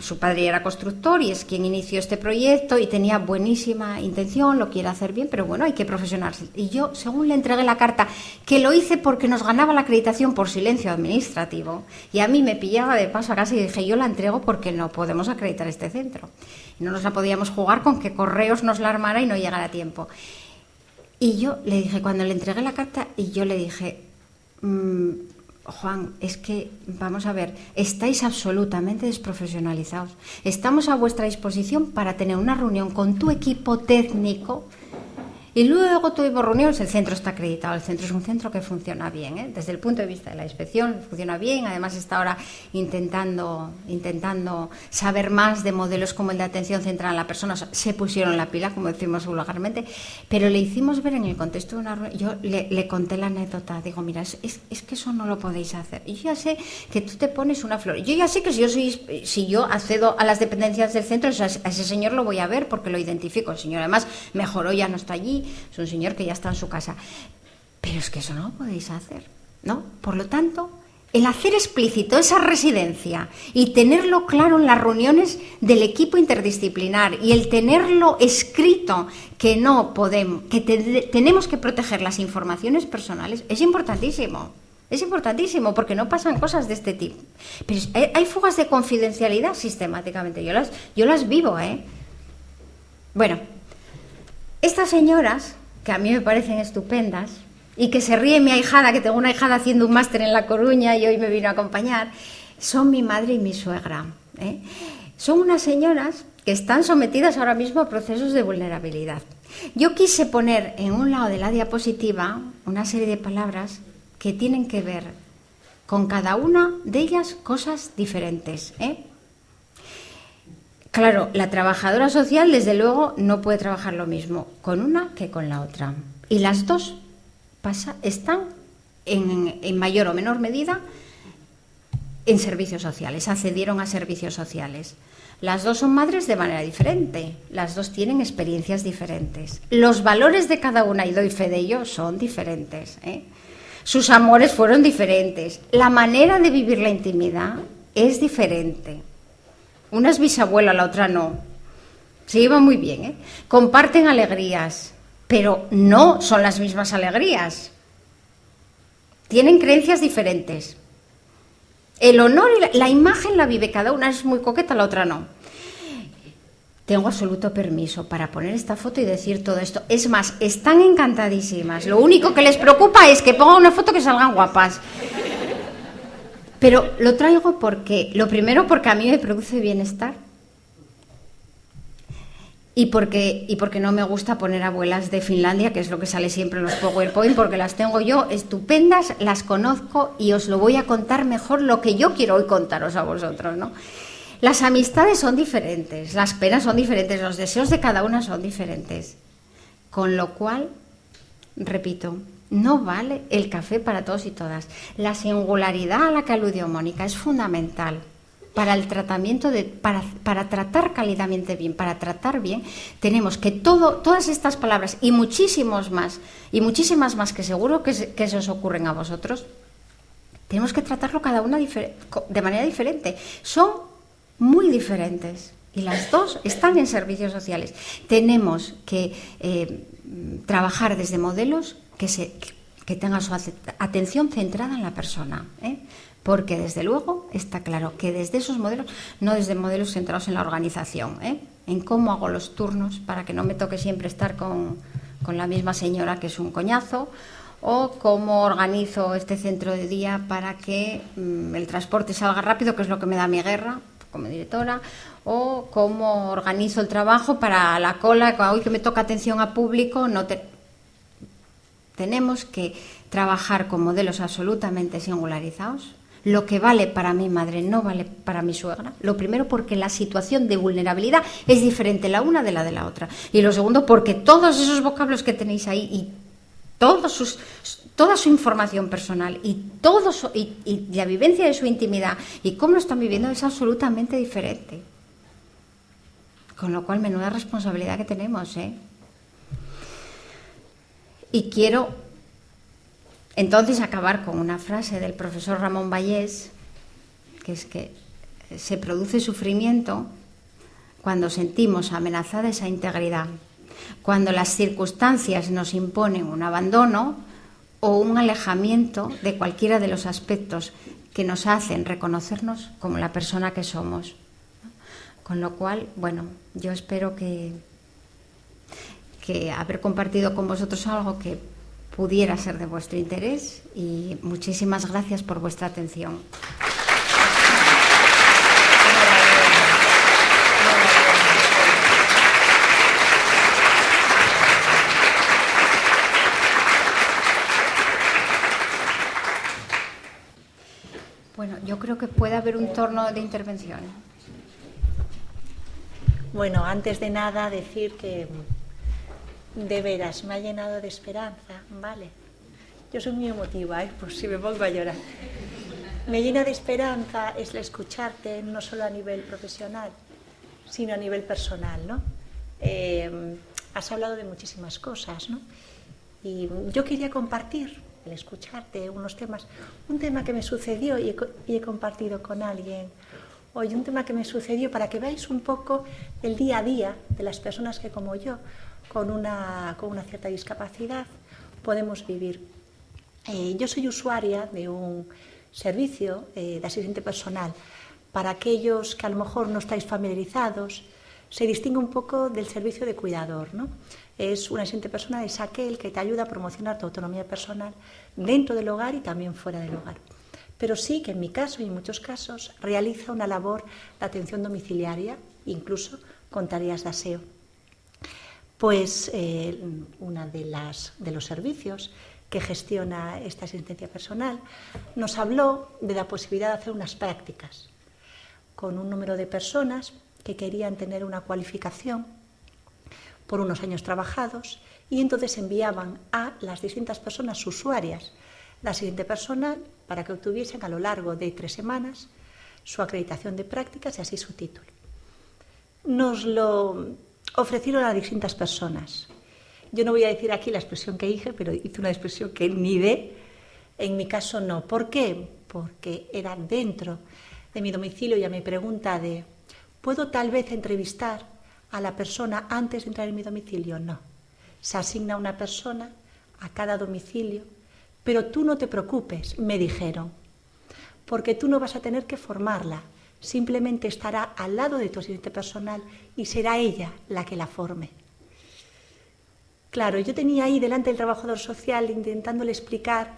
su padre era constructor y es quien inició este proyecto y tenía buenísima intención, lo quiere hacer bien, pero bueno, hay que profesionarse. Y yo, según le entregué la carta, que lo hice porque nos ganaba la acreditación por silencio administrativo, y a mí me pillaba de paso a casa y dije, yo la entrego porque no podemos acreditar este centro. No nos la podíamos jugar con que Correos nos la armara y no llegara a tiempo. Y yo le dije, cuando le entregué la carta, y yo le dije, Juan, es que, vamos a ver, estáis absolutamente desprofesionalizados. Estamos a vuestra disposición para tener una reunión con tu equipo técnico. Y luego tuvimos reuniones, el centro está acreditado, el centro es un centro que funciona bien, desde el punto de vista de la inspección funciona bien, además está ahora intentando saber más de modelos como el de atención centrada en la persona, o sea, se pusieron la pila, como decimos vulgarmente, pero le hicimos ver en el contexto de una reunión, yo le conté la anécdota, digo, mira, es que eso no lo podéis hacer, y yo ya sé que tú te pones una flor, yo ya sé que si yo accedo a las dependencias del centro, o sea, a ese señor lo voy a ver porque lo identifico, el señor además mejoró, ya no está allí, es un señor que ya está en su casa. Pero es que eso no lo podéis hacer, ¿no? Por lo tanto, el hacer explícito esa residencia y tenerlo claro en las reuniones del equipo interdisciplinar y el tenerlo escrito que no podemos, que tenemos que proteger las informaciones personales, es importantísimo. Es importantísimo porque no pasan cosas de este tipo. Pero hay fugas de confidencialidad sistemáticamente. Yo las vivo, ¿eh? Bueno, estas señoras, que a mí me parecen estupendas, y que se ríe mi ahijada, que tengo una ahijada haciendo un máster en La Coruña y hoy me vino a acompañar, son mi madre y mi suegra, ¿eh? Son unas señoras que están sometidas ahora mismo a procesos de vulnerabilidad. Yo quise poner en un lado de la diapositiva una serie de palabras que tienen que ver con cada una de ellas cosas diferentes, ¿eh? Claro, la trabajadora social, desde luego, no puede trabajar lo mismo con una que con la otra. Y las dos están, en mayor o menor medida, en servicios sociales, accedieron a servicios sociales. Las dos son madres de manera diferente, las dos tienen experiencias diferentes. Los valores de cada una, y doy fe de ello, son diferentes, ¿eh? Sus amores fueron diferentes. La manera de vivir la intimidad es diferente. Una es bisabuela, la otra no. Se llevan muy bien, ¿eh? Comparten alegrías, pero no son las mismas alegrías. Tienen creencias diferentes. El honor y la imagen la vive cada una, es muy coqueta, la otra no. Tengo absoluto permiso para poner esta foto y decir todo esto. Es más, están encantadísimas. Lo único que les preocupa es que pongan una foto que salgan guapas. Pero lo traigo porque, lo primero, porque a mí me produce bienestar y porque no me gusta poner abuelas de Finlandia, que es lo que sale siempre en los PowerPoint, porque las tengo yo estupendas, las conozco y os lo voy a contar mejor lo que yo quiero hoy contaros a vosotros, ¿no? Las amistades son diferentes, las penas son diferentes, los deseos de cada una son diferentes, con lo cual, repito, no vale el café para todos y todas. La singularidad a la que aludió Mónica es fundamental para el tratamiento para tratar cálidamente bien, para tratar bien, tenemos que todas estas palabras y muchísimas más que seguro que se os ocurren a vosotros, tenemos que tratarlo cada una de manera diferente. Son muy diferentes y las dos están en servicios sociales. Tenemos que trabajar desde modelos que tengan su atención centrada en la persona, ¿eh? Porque desde luego está claro que desde esos modelos, no desde modelos centrados en la organización, ¿eh? En cómo hago los turnos para que no me toque siempre estar con la misma señora que es un coñazo, o cómo organizo este centro de día para que el transporte salga rápido, que es lo que me da mi guerra como directora, o cómo organizo el trabajo para la cola, hoy que me toca atención a público, tenemos que trabajar con modelos absolutamente singularizados. Lo que vale para mi madre no vale para mi suegra. Lo primero, porque la situación de vulnerabilidad es diferente la una de la otra. Y lo segundo, porque todos esos vocablos que tenéis ahí y toda su información personal y la vivencia de su intimidad y cómo lo están viviendo es absolutamente diferente. Con lo cual, menuda responsabilidad que tenemos, ¿eh? Y quiero entonces acabar con una frase del profesor Ramón Vallés, que es que se produce sufrimiento cuando sentimos amenazada esa integridad, cuando las circunstancias nos imponen un abandono o un alejamiento de cualquiera de los aspectos que nos hacen reconocernos como la persona que somos. Con lo cual, bueno, yo espero que haber compartido con vosotros algo que pudiera ser de vuestro interés, y muchísimas gracias por vuestra atención. Bueno, yo creo que puede haber un turno de intervención. Bueno, antes de nada decir que de veras me ha llenado de esperanza, ¿vale? Yo soy muy emotiva, pues si me pongo a llorar. Me llena de esperanza es el escucharte, no solo a nivel profesional, sino a nivel personal, ¿no? Has hablado de muchísimas cosas, ¿no? Y yo quería compartir, el escucharte, unos temas. Un tema que me sucedió y he compartido con alguien hoy, un tema que me sucedió para que veáis un poco el día a día de las personas que, como yo, con una cierta discapacidad, podemos vivir. Yo soy usuaria de un servicio de asistente personal. Para aquellos que a lo mejor no estáis familiarizados, se distingue un poco del servicio de cuidador, ¿no? Es un asistente personal, es aquel que te ayuda a promocionar tu autonomía personal dentro del hogar y también fuera del hogar. Pero sí que en mi caso y en muchos casos realiza una labor de atención domiciliaria, incluso con tareas de aseo. Pues una de los servicios que gestiona esta asistencia personal nos habló de la posibilidad de hacer unas prácticas con un número de personas que querían tener una cualificación por unos años trabajados, y entonces enviaban a las distintas personas usuarias la asistente personal para que obtuviesen a lo largo de 3 semanas su acreditación de prácticas y así su título. Nos lo ofrecieron a distintas personas. Yo no voy a decir aquí la expresión que hice, pero hice una expresión que ni de, en mi caso no. ¿Por qué? Porque era dentro de mi domicilio, y a mi pregunta de ¿puedo tal vez entrevistar a la persona antes de entrar en mi domicilio? No. Se asigna una persona a cada domicilio, pero tú no te preocupes, me dijeron, porque tú no vas a tener que formarla, simplemente estará al lado de tu asistente personal y será ella la que la forme. Claro, yo tenía ahí delante del trabajador social intentándole explicar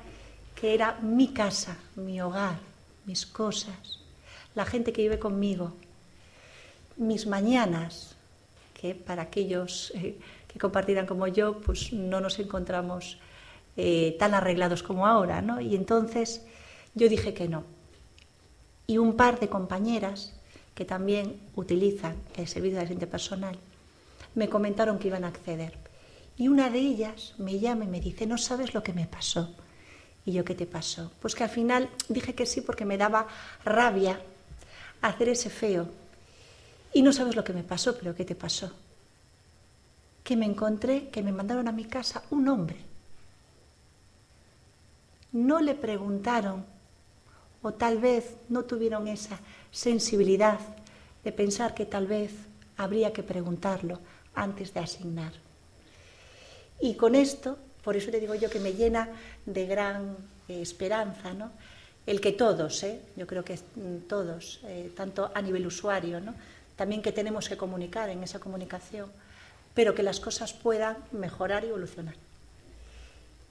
que era mi casa, mi hogar, mis cosas, la gente que vive conmigo, mis mañanas, que para aquellos que compartirán como yo, pues no nos encontramos tan arreglados como ahora, ¿no? Y entonces yo dije que no. Y un par de compañeras que también utilizan el servicio de asistente personal me comentaron que iban a acceder. Y una de ellas me llama y me dice, no sabes lo que me pasó. Y yo, ¿qué te pasó? Pues que al final dije que sí porque me daba rabia hacer ese feo. Y no sabes lo que me pasó, pero ¿qué te pasó? Que me encontré, que me mandaron a mi casa un hombre. No le preguntaron, o tal vez no tuvieron esa sensibilidad de pensar que tal vez habría que preguntarlo antes de asignar. Y con esto, por eso te digo yo que me llena de gran esperanza, ¿no? El que todos, yo creo que todos, tanto a nivel usuario, ¿no? También que tenemos que comunicar en esa comunicación, pero que las cosas puedan mejorar y evolucionar.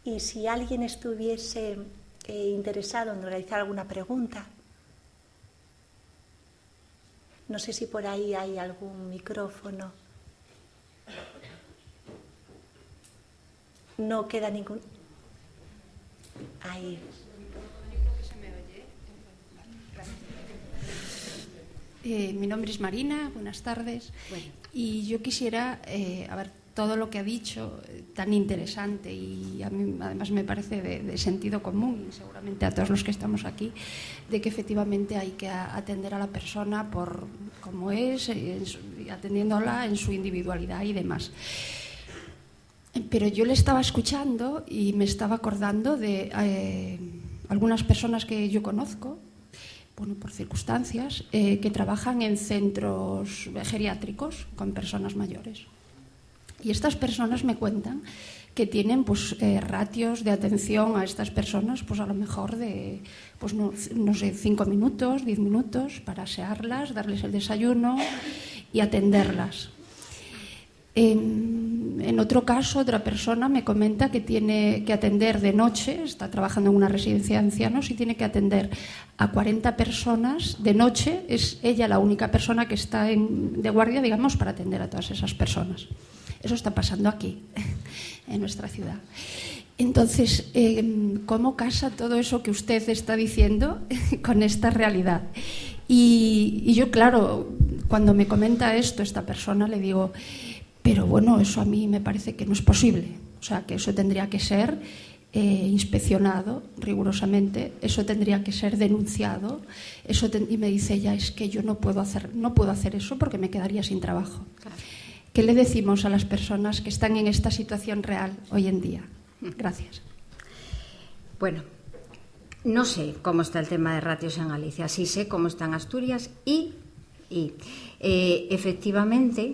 Y si alguien estuviese interesado en realizar alguna pregunta, no sé si por ahí hay algún micrófono. No queda ningún... Ahí. Mi nombre es Marina, buenas tardes. Bueno. Y yo quisiera, todo lo que ha dicho, tan interesante, y a mí además me parece de sentido común, y seguramente a todos los que estamos aquí, de que efectivamente hay que atender a la persona por como es, atendiéndola en su individualidad y demás. Pero yo le estaba escuchando y me estaba acordando de algunas personas que yo conozco, bueno, por circunstancias, que trabajan en centros geriátricos con personas mayores. Y estas personas me cuentan que tienen pues, ratios de atención a estas personas, pues a lo mejor de, pues no sé, 5 minutos, 10 minutos para asearlas, darles el desayuno y atenderlas. En otro caso, otra persona me comenta que tiene que atender de noche, está trabajando en una residencia de ancianos y tiene que atender a 40 personas de noche. Es ella la única persona que está de guardia, digamos, para atender a todas esas personas. Eso está pasando aquí, en nuestra ciudad. Entonces, ¿cómo casa todo eso que usted está diciendo con esta realidad? Y yo, claro, cuando me comenta esto esta persona, le digo, pero bueno, eso a mí me parece que no es posible. O sea, que eso tendría que ser inspeccionado rigurosamente, eso tendría que ser denunciado. Y me dice ella, es que yo no puedo hacer eso porque me quedaría sin trabajo. Claro. ¿Qué le decimos a las personas que están en esta situación real hoy en día? Gracias. Bueno, no sé cómo está el tema de ratios en Galicia, sí sé cómo está en Asturias y efectivamente,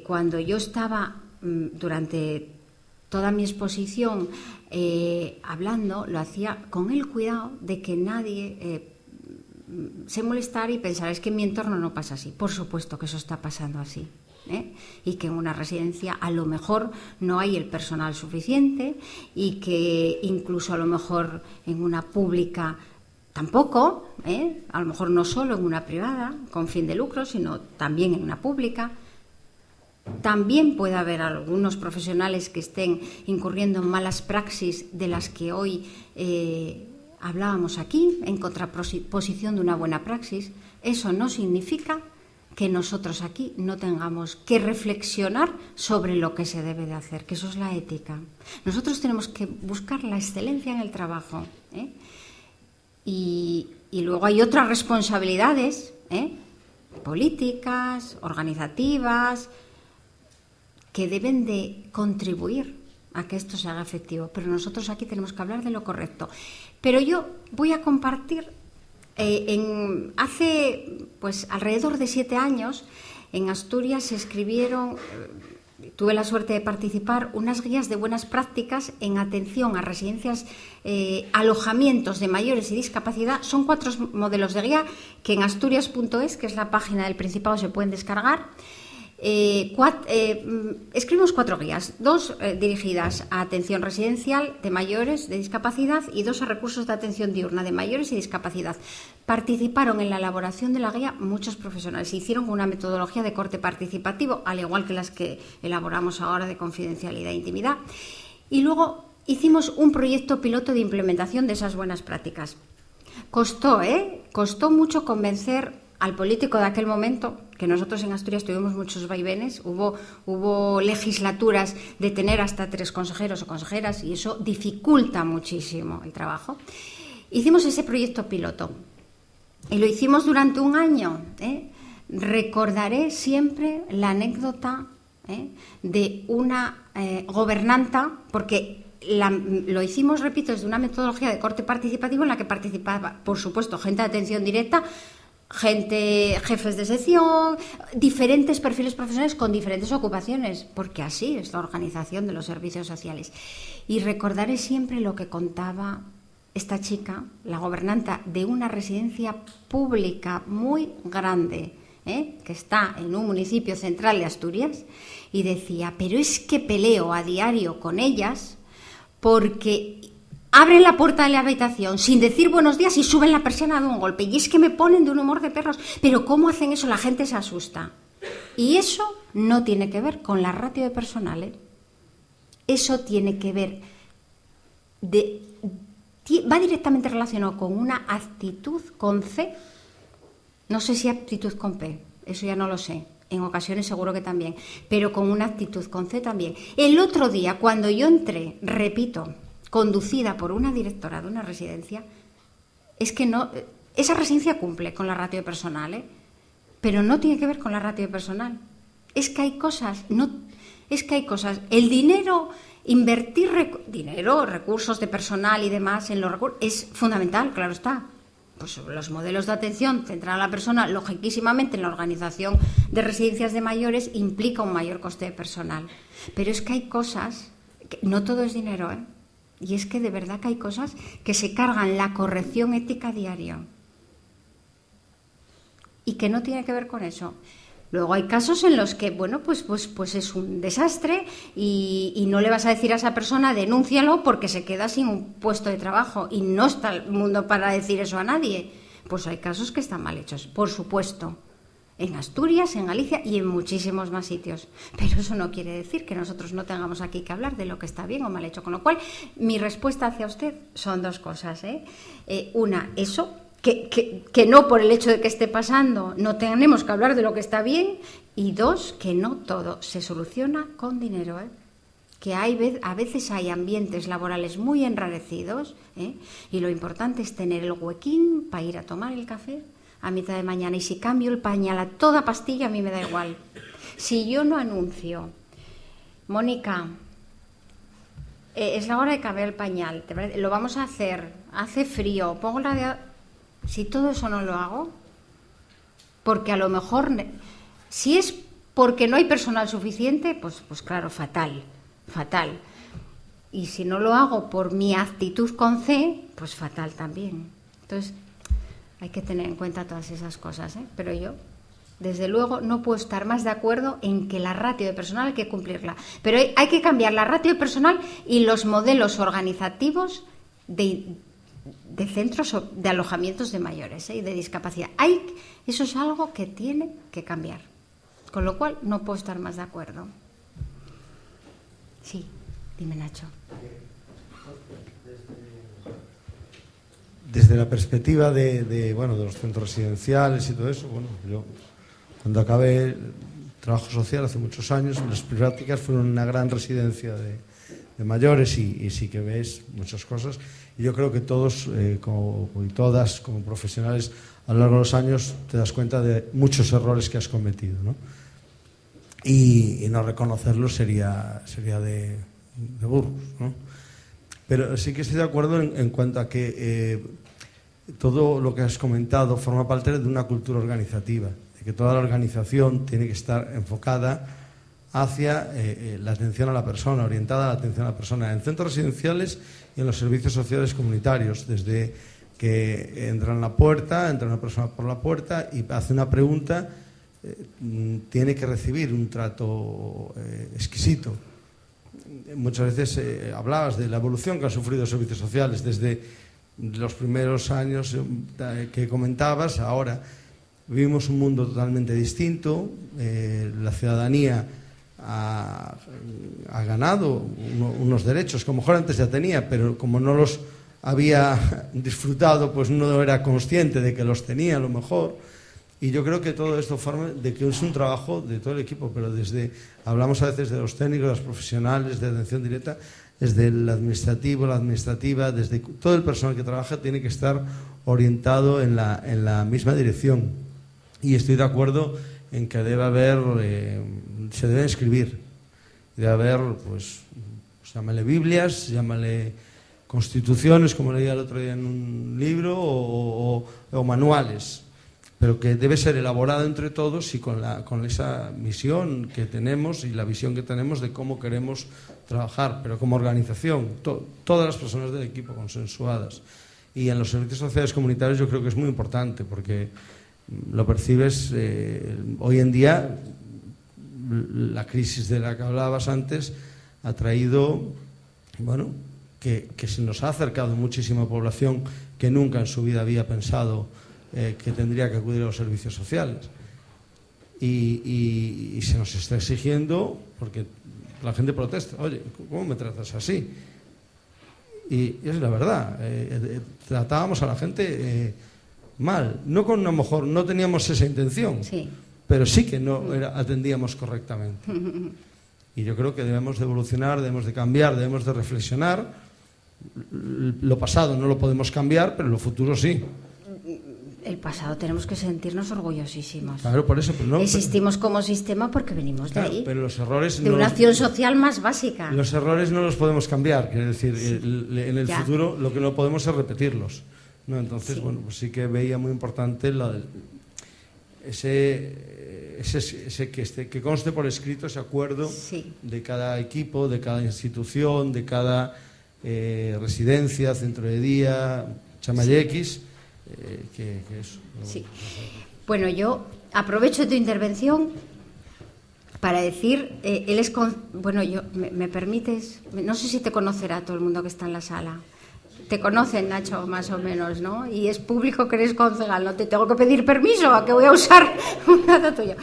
cuando yo estaba durante toda mi exposición hablando, lo hacía con el cuidado de que nadie se molestara y pensara, es que en mi entorno no pasa así. Por supuesto que eso está pasando así, y que en una residencia a lo mejor no hay el personal suficiente y que incluso a lo mejor en una pública tampoco, a lo mejor no solo en una privada con fin de lucro, sino también en una pública. También puede haber algunos profesionales que estén incurriendo en malas praxis de las que hoy hablábamos aquí, en contraposición de una buena praxis. Eso no significa que nosotros aquí no tengamos que reflexionar sobre lo que se debe de hacer, que eso es la ética. Nosotros tenemos que buscar la excelencia en el trabajo, y luego hay otras responsabilidades, políticas, organizativas, que deben de contribuir a que esto se haga efectivo. Pero nosotros aquí tenemos que hablar de lo correcto. Pero yo voy a compartir, hace pues alrededor de 7 años, en Asturias se escribieron, tuve la suerte de participar, unas guías de buenas prácticas en atención a residencias, alojamientos de mayores y discapacidad. Son 4 modelos de guía que en asturias.es, que es la página del Principado, se pueden descargar. Escribimos 4 guías, 2 dirigidas a atención residencial de mayores de discapacidad y 2 a recursos de atención diurna de mayores y discapacidad. Participaron en la elaboración de la guía muchos profesionales. Se hicieron con una metodología de corte participativo, al igual que las que elaboramos ahora de confidencialidad e intimidad. Y luego hicimos un proyecto piloto de implementación de esas buenas prácticas. Costó mucho convencer al político de aquel momento, que nosotros en Asturias tuvimos muchos vaivenes, hubo legislaturas de tener hasta 3 consejeros o consejeras y eso dificulta muchísimo el trabajo. Hicimos ese proyecto piloto y lo hicimos durante un año. Recordaré siempre la anécdota de una gobernanta, porque lo hicimos, repito, desde una metodología de corte participativo en la que participaba, por supuesto, gente de atención directa, jefes de sección, diferentes perfiles profesionales con diferentes ocupaciones, porque así es la organización de los servicios sociales. Y recordaré siempre lo que contaba esta chica, la gobernanta de una residencia pública muy grande, que está en un municipio central de Asturias, y decía, pero es que peleo a diario con ellas porque abren la puerta de la habitación sin decir buenos días y suben la persiana de un golpe. Y es que me ponen de un humor de perros. Pero ¿cómo hacen eso? La gente se asusta. Y eso no tiene que ver con la ratio de personal. Eso tiene que ver, va directamente relacionado con una actitud con C. No sé si actitud con P, eso ya no lo sé. En ocasiones seguro que también. Pero con una actitud con C también. El otro día, cuando yo entré, repito, conducida por una directora de una residencia, es que no, esa residencia cumple con la ratio de personal, pero no tiene que ver con la ratio de personal. Es que hay cosas, Es que hay cosas, el dinero, invertir dinero, recursos de personal y demás en los recursos es fundamental, claro está. Pues los modelos de atención centrada a la persona, lógicamente en la organización de residencias de mayores implica un mayor coste de personal. Pero es que hay cosas, no todo es dinero, ¿eh? Y es que de verdad que hay cosas que se cargan la corrección ética diaria y que no tiene que ver con eso. Luego hay casos en los que, bueno, pues es un desastre y no le vas a decir a esa persona denúncialo porque se queda sin un puesto de trabajo y no está el mundo para decir eso a nadie. Pues hay casos que están mal hechos, por supuesto, en Asturias, en Galicia y en muchísimos más sitios. Pero eso no quiere decir que nosotros no tengamos aquí que hablar de lo que está bien o mal hecho. Con lo cual, mi respuesta hacia usted son dos cosas, ¿eh? Una, eso, que no por el hecho de que esté pasando no tenemos que hablar de lo que está bien, y dos, que no todo se soluciona con dinero, ¿eh? Que a veces hay ambientes laborales muy enrarecidos, ¿eh? Y lo importante es tener el huequín para ir a tomar el café a mitad de mañana, y si cambio el pañal a toda pastilla a mí me da igual. Si yo no anuncio, Mónica, es la hora de cambiar el pañal, lo vamos a hacer, hace frío, pongo la de... Si todo eso no lo hago, porque a lo mejor, si es porque no hay personal suficiente, pues claro, fatal. Y si no lo hago por mi actitud con C, pues fatal también. Entonces, hay que tener en cuenta todas esas cosas, ¿eh? Pero yo, desde luego, no puedo estar más de acuerdo en que la ratio de personal hay que cumplirla. Pero hay que cambiar la ratio de personal y los modelos organizativos de centros de alojamientos de mayores, ¿eh? Y de discapacidad. Eso es algo que tiene que cambiar. Con lo cual, no puedo estar más de acuerdo. Sí, dime, Nacho. Desde la perspectiva de los centros residenciales y todo eso, bueno, yo cuando acabé trabajo social hace muchos años, las prácticas fueron una gran residencia de mayores y sí que ves muchas cosas. Y yo creo que todos y todas como profesionales a lo largo de los años te das cuenta de muchos errores que has cometido, ¿no? Y no reconocerlos sería de burros, ¿no? Pero sí que estoy de acuerdo en cuanto a que todo lo que has comentado forma parte de una cultura organizativa, de que toda la organización tiene que estar enfocada hacia la atención a la persona, orientada a la atención a la persona, en centros residenciales y en los servicios sociales comunitarios, desde que entra una persona por la puerta y hace una pregunta, tiene que recibir un trato exquisito. Muchas veces hablabas de la evolución que han sufrido los servicios sociales desde los primeros años que comentabas. Ahora vivimos un mundo totalmente distinto. La ciudadanía ha ganado unos derechos que a lo mejor antes ya tenía, pero como no los había disfrutado, pues no era consciente de que los tenía a lo mejor. Y yo creo que todo esto forma de que es un trabajo de todo el equipo, pero hablamos a veces de los técnicos, de los profesionales de atención directa, desde el administrativo, la administrativa, desde todo el personal que trabaja tiene que estar orientado en la misma dirección. Y estoy de acuerdo en que se debe escribir, debe haber, pues llámale Biblias, llámale constituciones, como leía el otro día en un libro, o manuales, pero que debe ser elaborado entre todos y con esa misión que tenemos y la visión que tenemos de cómo queremos trabajar, pero como organización, todas las personas del equipo consensuadas. Y en los servicios sociales comunitarios yo creo que es muy importante, porque lo percibes hoy en día. La crisis de la que hablabas antes ha traído, que se nos ha acercado muchísima población que nunca en su vida había pensado que tendría que acudir a los servicios sociales. Y se nos está exigiendo, porque la gente protesta: oye, ¿cómo me tratas así? Y es la verdad, tratábamos a la gente mal, a lo mejor no teníamos esa intención, sí, pero sí que no atendíamos correctamente. Y yo creo que debemos de evolucionar, debemos de cambiar, debemos de reflexionar. Lo pasado no lo podemos cambiar, pero lo futuro sí. el pasado tenemos que sentirnos orgullosísimos. Claro, por eso. Pero no, existimos como sistema porque venimos de claro, ahí. pero los errores de una acción social más básica. Los errores no los podemos cambiar, quiero decir, en el futuro lo que no podemos es repetirlos, ¿no? Entonces, bueno, pues sí que veía muy importante que conste por escrito ese acuerdo de cada equipo, de cada institución, de cada residencia, centro de día, chamalle X, que eso. Sí. Bueno, yo aprovecho tu intervención para decir, él es bueno, ¿me permites? No sé si te conocerá todo el mundo que está en la sala. Te conocen, Nacho, más o menos, ¿no? Y es público que eres concejal, no te tengo que pedir permiso a que voy a usar un dato tuyo.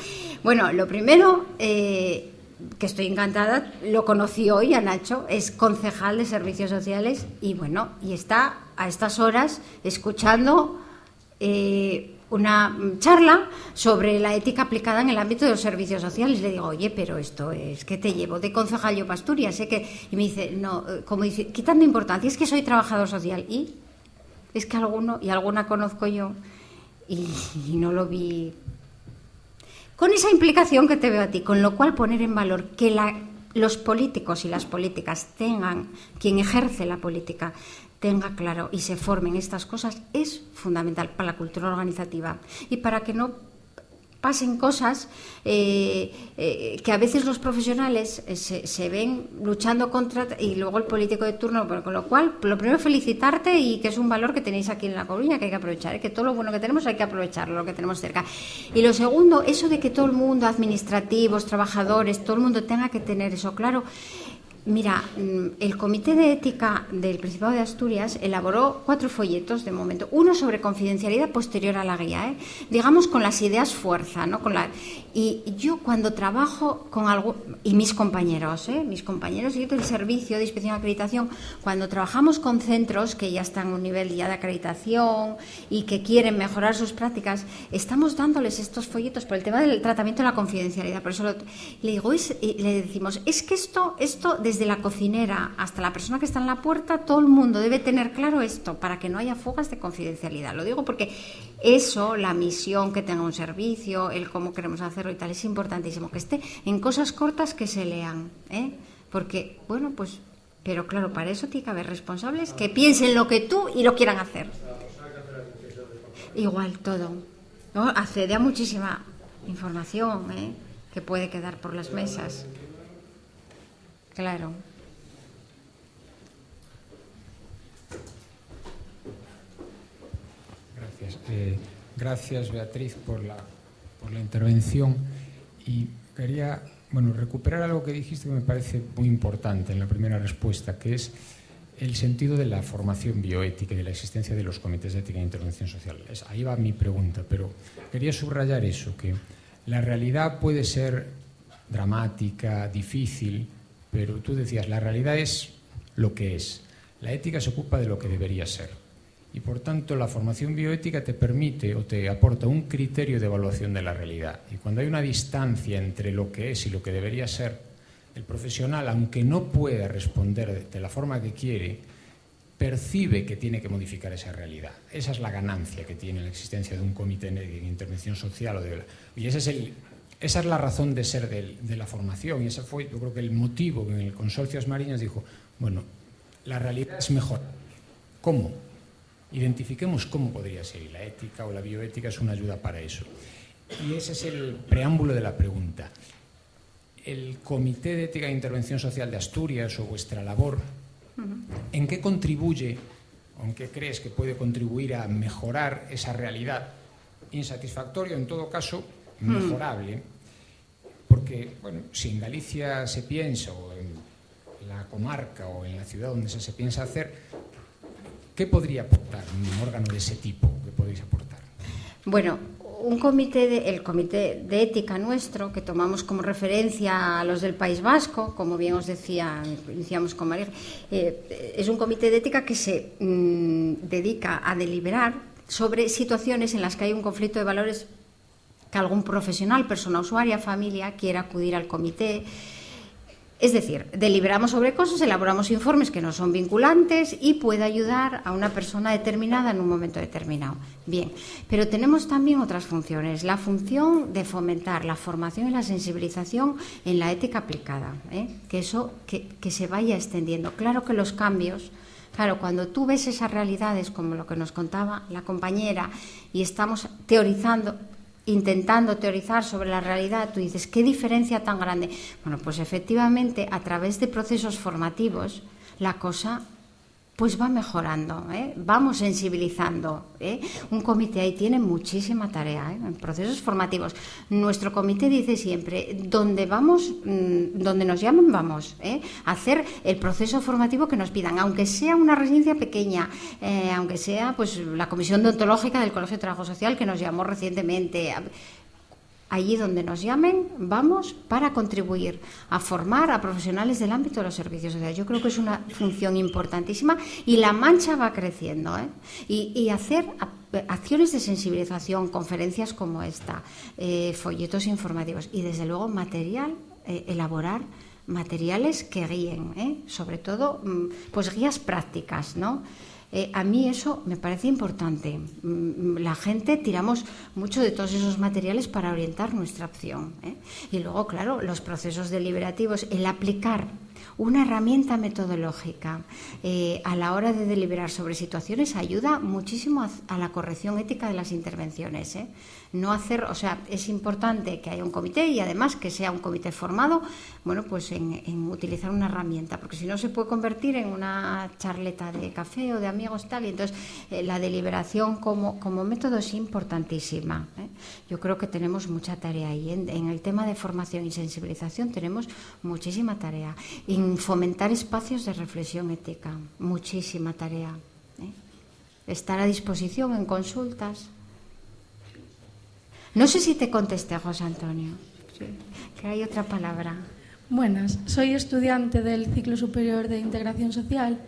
Bueno, lo primero, que estoy encantada, lo conocí hoy a Nacho, es concejal de Servicios Sociales y bueno, y está a estas horas escuchando una charla sobre la ética aplicada en el ámbito de los servicios sociales. Le digo, oye, pero esto es que te llevo de concejal yo para Asturias, y me dice, no, como dice, quitando importancia, es que soy trabajador social, y es que alguna conozco yo y no lo vi con esa implicación que te veo a ti, con lo cual poner en valor que los políticos y las políticas tengan, quien ejerce la política tenga claro y se formen estas cosas, es fundamental para la cultura organizativa y para que no pasen cosas que a veces los profesionales se ven luchando contra y luego el político de turno, bueno, con lo cual, lo primero felicitarte y que es un valor que tenéis aquí en La Coruña que hay que aprovechar, que todo lo bueno que tenemos hay que aprovecharlo, lo que tenemos cerca. Y lo segundo, eso de que todo el mundo, administrativos, trabajadores, todo el mundo tenga que tener eso claro. Mira, el Comité de Ética del Principado de Asturias elaboró 4 folletos de momento. Uno sobre confidencialidad posterior a la guía, digamos con las ideas fuerza, ¿no? Y yo cuando trabajo con algo, y mis compañeros del servicio de inspección y acreditación, cuando trabajamos con centros que ya están a un nivel ya de acreditación y que quieren mejorar sus prácticas, estamos dándoles estos folletos por el tema del tratamiento de la confidencialidad. Por eso le decimos, es que esto desde la cocinera hasta la persona que está en la puerta, todo el mundo debe tener claro esto para que no haya fugas de confidencialidad. Lo digo porque eso, la misión que tenga un servicio, el cómo queremos hacerlo y tal, es importantísimo que esté en cosas cortas que se lean, porque, bueno, pues, pero claro, para eso tiene que haber responsables que piensen lo que tú y lo quieran hacer. Igual todo, ¿no? Accede a muchísima información, que puede quedar por las mesas. Claro. Gracias. Gracias, Beatriz, por la intervención. Y quería, recuperar algo que dijiste que me parece muy importante en la primera respuesta, que es el sentido de la formación bioética y de la existencia de los comités de ética e intervención social. Ahí va mi pregunta, pero quería subrayar eso, que la realidad puede ser dramática, difícil, pero tú decías, la realidad es lo que es. La ética se ocupa de lo que debería ser. Y por tanto, la formación bioética te permite o te aporta un criterio de evaluación de la realidad. Y cuando hay una distancia entre lo que es y lo que debería ser, el profesional, aunque no pueda responder de la forma que quiere, percibe que tiene que modificar esa realidad. Esa es la ganancia que tiene la existencia de un comité de intervención social. Y esa es la razón de ser de la formación, y ese fue, yo creo que el motivo que en el Consorcio As Mariñas dijo, la realidad es mejor. ¿Cómo? Identifiquemos cómo podría ser, y la ética o la bioética es una ayuda para eso. Y ese es el preámbulo de la pregunta. El Comité de Ética e Intervención Social de Asturias, o vuestra labor, ¿en qué contribuye, o en qué crees que puede contribuir a mejorar esa realidad insatisfactoria, en todo caso, mejorable? Porque, si en Galicia se piensa, o en la comarca, o en la ciudad donde se piensa hacer, ¿qué podría aportar un órgano de ese tipo? ¿Qué podéis aportar? Bueno, el comité de ética nuestro, que tomamos como referencia a los del País Vasco, como bien os decía, iniciamos con María, es un comité de ética que se dedica a deliberar sobre situaciones en las que hay un conflicto de valores, que algún profesional, persona usuaria, familia, quiera acudir al comité. Es decir, deliberamos sobre cosas, elaboramos informes que no son vinculantes y puede ayudar a una persona determinada en un momento determinado. Bien, pero tenemos también otras funciones. La función de fomentar la formación y la sensibilización en la ética aplicada, que eso que se vaya extendiendo. Claro que los cambios, claro, cuando tú ves esas realidades como lo que nos contaba la compañera y estamos teorizando, intentando teorizar sobre la realidad, tú dices, ¿qué diferencia tan grande? Bueno, pues efectivamente, a través de procesos formativos, la cosa pues va mejorando, vamos sensibilizando. Un comité ahí tiene muchísima tarea, en procesos formativos. Nuestro comité dice siempre, donde vamos, donde nos llamen, vamos, a hacer el proceso formativo que nos pidan, aunque sea una residencia pequeña, aunque sea pues la Comisión Deontológica del Colegio de Trabajo Social que nos llamó recientemente. Allí donde nos llamen, vamos para contribuir a formar a profesionales del ámbito de los servicios sociales. Yo creo que es una función importantísima y la mancha va creciendo. Y hacer acciones de sensibilización, conferencias como esta, folletos informativos y, desde luego, elaborar materiales que guíen, sobre todo, pues guías prácticas, ¿no? A mí eso me parece importante. La gente tiramos mucho de todos esos materiales para orientar nuestra acción. Y luego, claro, los procesos deliberativos, el aplicar una herramienta metodológica a la hora de deliberar sobre situaciones ayuda muchísimo a la corrección ética de las intervenciones. No hacer, o sea, es importante que haya un comité y además que sea un comité formado, bueno, pues en utilizar una herramienta, porque si no se puede convertir en una charleta de café o de amigos y tal, y entonces la deliberación como método es importantísima. Yo creo que tenemos mucha tarea ahí. En el tema de formación y sensibilización tenemos muchísima tarea. En fomentar espacios de reflexión ética, muchísima tarea. Estar a disposición en consultas. No sé si te contesté, José Antonio, sí, que hay otra palabra. Buenas, soy estudiante del ciclo superior de integración social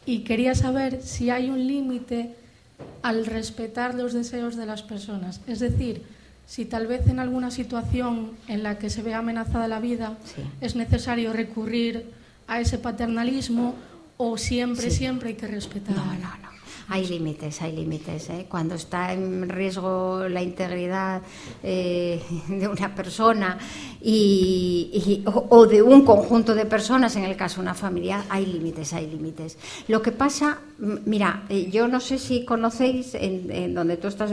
y quería saber si hay un límite al respetar los deseos de las personas. Es decir, si tal vez en alguna situación en la que se ve amenazada la vida, sí, es necesario recurrir a ese paternalismo o siempre hay que respetar. No. Hay límites. Cuando está en riesgo la integridad de una persona o de un conjunto de personas, en el caso de una familia, hay límites. Lo que pasa, mira, yo no sé si conocéis, en donde tú estás,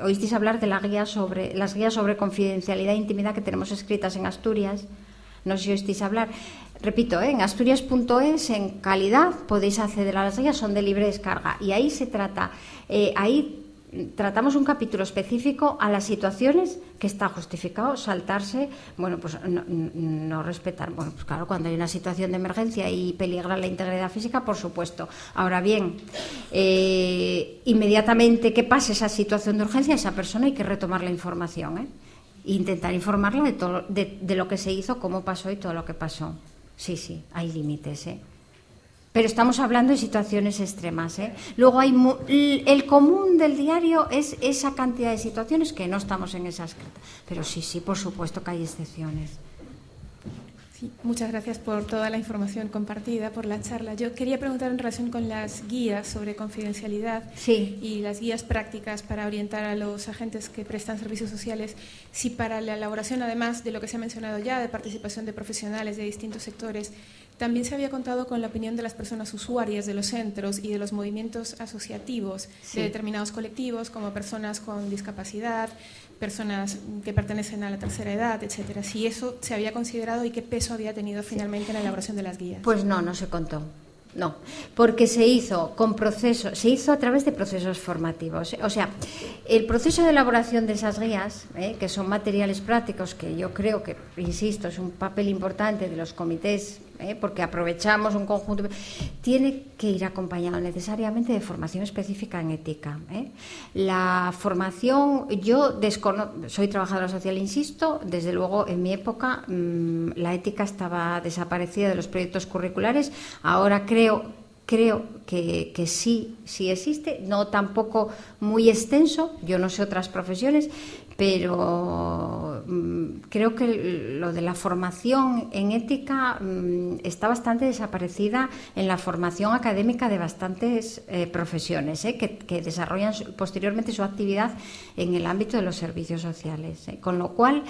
oísteis hablar de las guías sobre confidencialidad e intimidad que tenemos escritas en Asturias. No sé si oísteis hablar. Repito, en asturias.es, en calidad, podéis acceder a las guías, son de libre descarga. Y ahí se trata, ahí tratamos un capítulo específico a las situaciones que está justificado saltarse, bueno, pues no respetar. Bueno, pues claro, cuando hay una situación de emergencia y peligra la integridad física, por supuesto. Ahora bien, inmediatamente que pase esa situación de urgencia, esa persona hay que retomar la información, intentar informarla de lo que se hizo, cómo pasó y todo lo que pasó. Sí, hay límites, Pero estamos hablando de situaciones extremas, Luego hay el común del diario es esa cantidad de situaciones que no estamos en esas. Pero sí, por supuesto que hay excepciones. Sí, muchas gracias por toda la información compartida, por la charla. Yo quería preguntar en relación con las guías sobre confidencialidad, sí, y las guías prácticas para orientar a los agentes que prestan servicios sociales, si para la elaboración, además de lo que se ha mencionado ya, de participación de profesionales de distintos sectores, también se había contado con la opinión de las personas usuarias de los centros y de los movimientos asociativos, sí, de determinados colectivos, como personas con discapacidad, personas que pertenecen a la tercera edad, etcétera. Si eso se había considerado y qué peso había tenido finalmente en la elaboración de las guías. Pues no se contó. No, porque se hizo a través de procesos formativos. O sea, el proceso de elaboración de esas guías, que son materiales prácticos, que yo creo que, insisto, es un papel importante de los comités, porque aprovechamos un conjunto, tiene que ir acompañado necesariamente de formación específica en ética. La formación, yo soy trabajadora social, insisto, desde luego en mi época la ética estaba desaparecida de los proyectos curriculares, ahora creo creo que sí existe, no tampoco muy extenso, yo no sé otras profesiones, pero creo que lo de la formación en ética está bastante desaparecida en la formación académica de bastantes profesiones que desarrollan posteriormente su actividad en el ámbito de los servicios sociales, con lo cual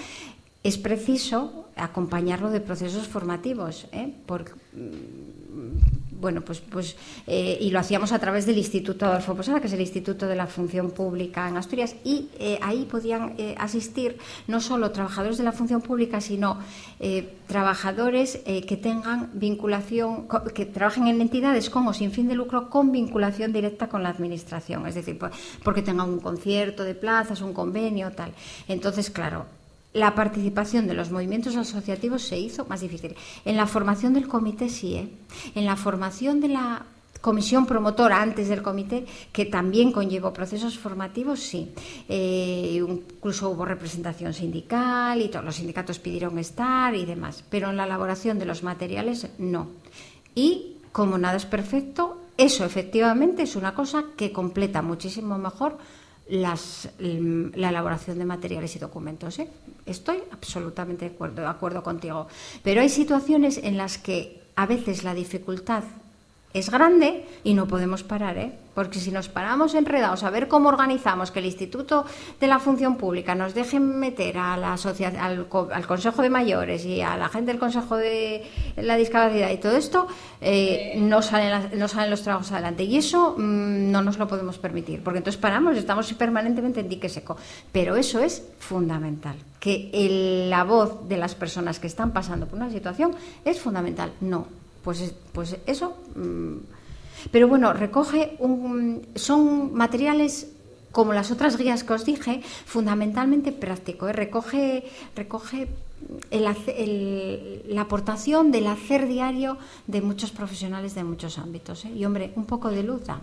es preciso acompañarlo de procesos formativos, y lo hacíamos a través del Instituto Adolfo Posada, que es el Instituto de la Función Pública en Asturias, y ahí podían asistir no solo trabajadores de la función pública, sino trabajadores que tengan vinculación, que trabajen en entidades con o sin fin de lucro con vinculación directa con la administración, es decir, porque tengan un concierto de plazas, un convenio, tal. Entonces, claro, la participación de los movimientos asociativos se hizo más difícil. En la formación del comité sí, en la formación de la comisión promotora antes del comité, que también conllevó procesos formativos, sí. Incluso hubo representación sindical y todos los sindicatos pidieron estar y demás, pero en la elaboración de los materiales no. Y como nada es perfecto, eso efectivamente es una cosa que completa muchísimo mejor la elaboración de materiales y documentos. Estoy absolutamente de acuerdo contigo. Pero hay situaciones en las que a veces la dificultad es grande y no podemos parar, porque si nos paramos enredados a ver cómo organizamos que el Instituto de la Función Pública nos deje meter a la al Consejo de Mayores y a la gente del Consejo de la Discapacidad y todo esto, no salen los trabajos adelante. Y eso no nos lo podemos permitir, porque entonces paramos, estamos permanentemente en dique seco. Pero eso es fundamental, que la voz de las personas que están pasando por una situación es fundamental. No. Pues eso, pero bueno, son materiales como las otras guías que os dije, fundamentalmente práctico, recoge la aportación del hacer diario de muchos profesionales de muchos ámbitos, y hombre, un poco de luz da,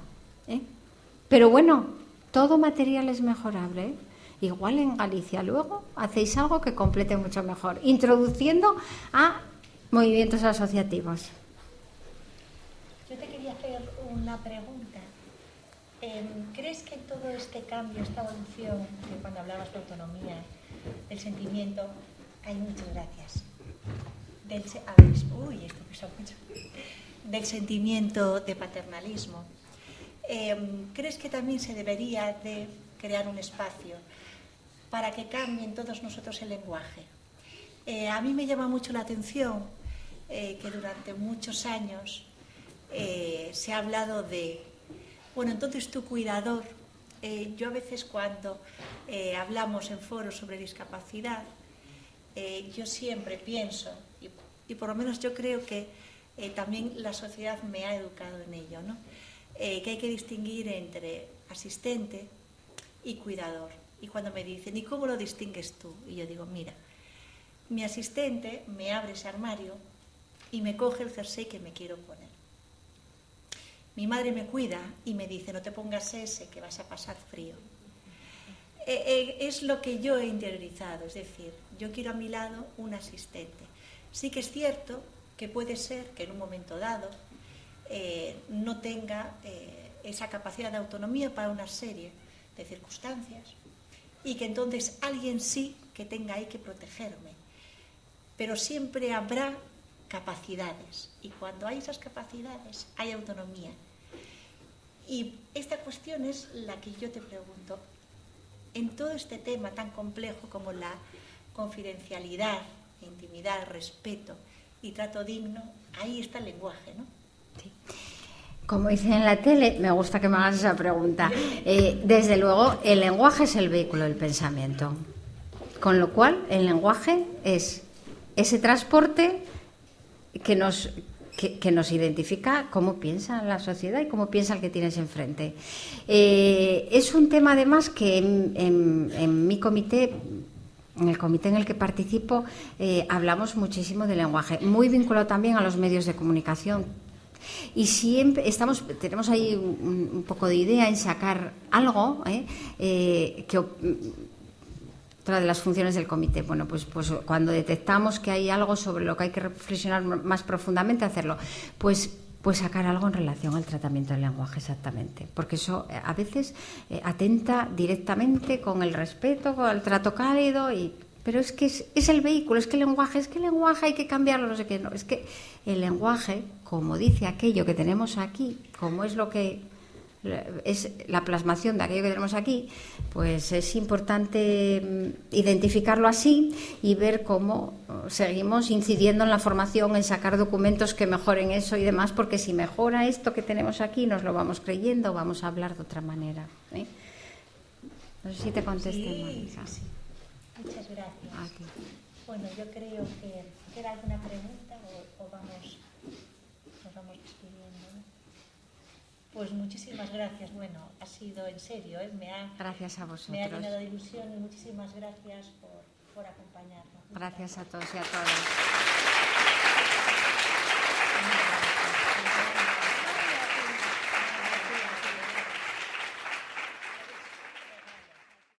pero bueno, todo material es mejorable, igual en Galicia luego hacéis algo que complete mucho mejor, introduciendo a movimientos asociativos. Yo te quería hacer una pregunta. ¿Crees que todo este cambio, esta evolución, que cuando hablabas de autonomía, del sentimiento, muchas gracias, del sentimiento de paternalismo, ¿crees que también se debería de crear un espacio para que cambien todos nosotros el lenguaje? A mí me llama mucho la atención que durante muchos años se ha hablado de, bueno, entonces tu cuidador. Yo a veces cuando hablamos en foros sobre discapacidad, yo siempre pienso, y por lo menos yo creo que también la sociedad me ha educado en ello, ¿no? Que hay que distinguir entre asistente y cuidador. Y cuando me dicen, ¿y cómo lo distingues tú? Y yo digo, mira, mi asistente me abre ese armario y me coge el jersey que me quiero poner. Mi madre me cuida y me dice, no te pongas ese, que vas a pasar frío. Es lo que yo he interiorizado, es decir, yo quiero a mi lado un asistente. Sí que es cierto que puede ser que en un momento dado no tenga esa capacidad de autonomía para una serie de circunstancias y que entonces alguien sí que tenga ahí que protegerme. Pero siempre habrá capacidades, y cuando hay esas capacidades hay autonomía. Y esta cuestión es la que yo te pregunto, en todo este tema tan complejo como la confidencialidad, intimidad, respeto y trato digno, ahí está el lenguaje, ¿no? Sí. Como dicen en la tele, me gusta que me hagas esa pregunta. Desde luego, el lenguaje es el vehículo del pensamiento, con lo cual el lenguaje es ese transporte que nos identifica cómo piensa la sociedad y cómo piensa el que tienes enfrente. Es un tema además que en mi comité, en el comité en el que participo, hablamos muchísimo del lenguaje, muy vinculado también a los medios de comunicación. Y siempre tenemos ahí un poco de idea en sacar algo otra de las funciones del comité, bueno, pues cuando detectamos que hay algo sobre lo que hay que reflexionar más profundamente, hacerlo. Pues pues sacar algo en relación al tratamiento del lenguaje exactamente, porque eso a veces atenta directamente con el respeto, con el trato cálido, pero es que es el vehículo, es que el lenguaje hay que cambiarlo, no sé qué, no, es que el lenguaje, como dice aquello que tenemos aquí, como es lo que es la plasmación de aquello que tenemos aquí, pues es importante identificarlo así y ver cómo seguimos incidiendo en la formación, en sacar documentos que mejoren eso y demás, porque si mejora esto que tenemos aquí, nos lo vamos creyendo, vamos a hablar de otra manera, ¿eh? No sé si te contesté, Mónica. Sí. Muchas gracias. Bueno, yo creo que ¿queda alguna pregunta o nos vamos despidiendo, ¿no? Pues muchísimas gracias. Bueno, ha sido en serio, ¿eh? Gracias a vosotros. Me ha llenado de ilusión y muchísimas gracias por acompañarnos. Gracias a todos y a todas.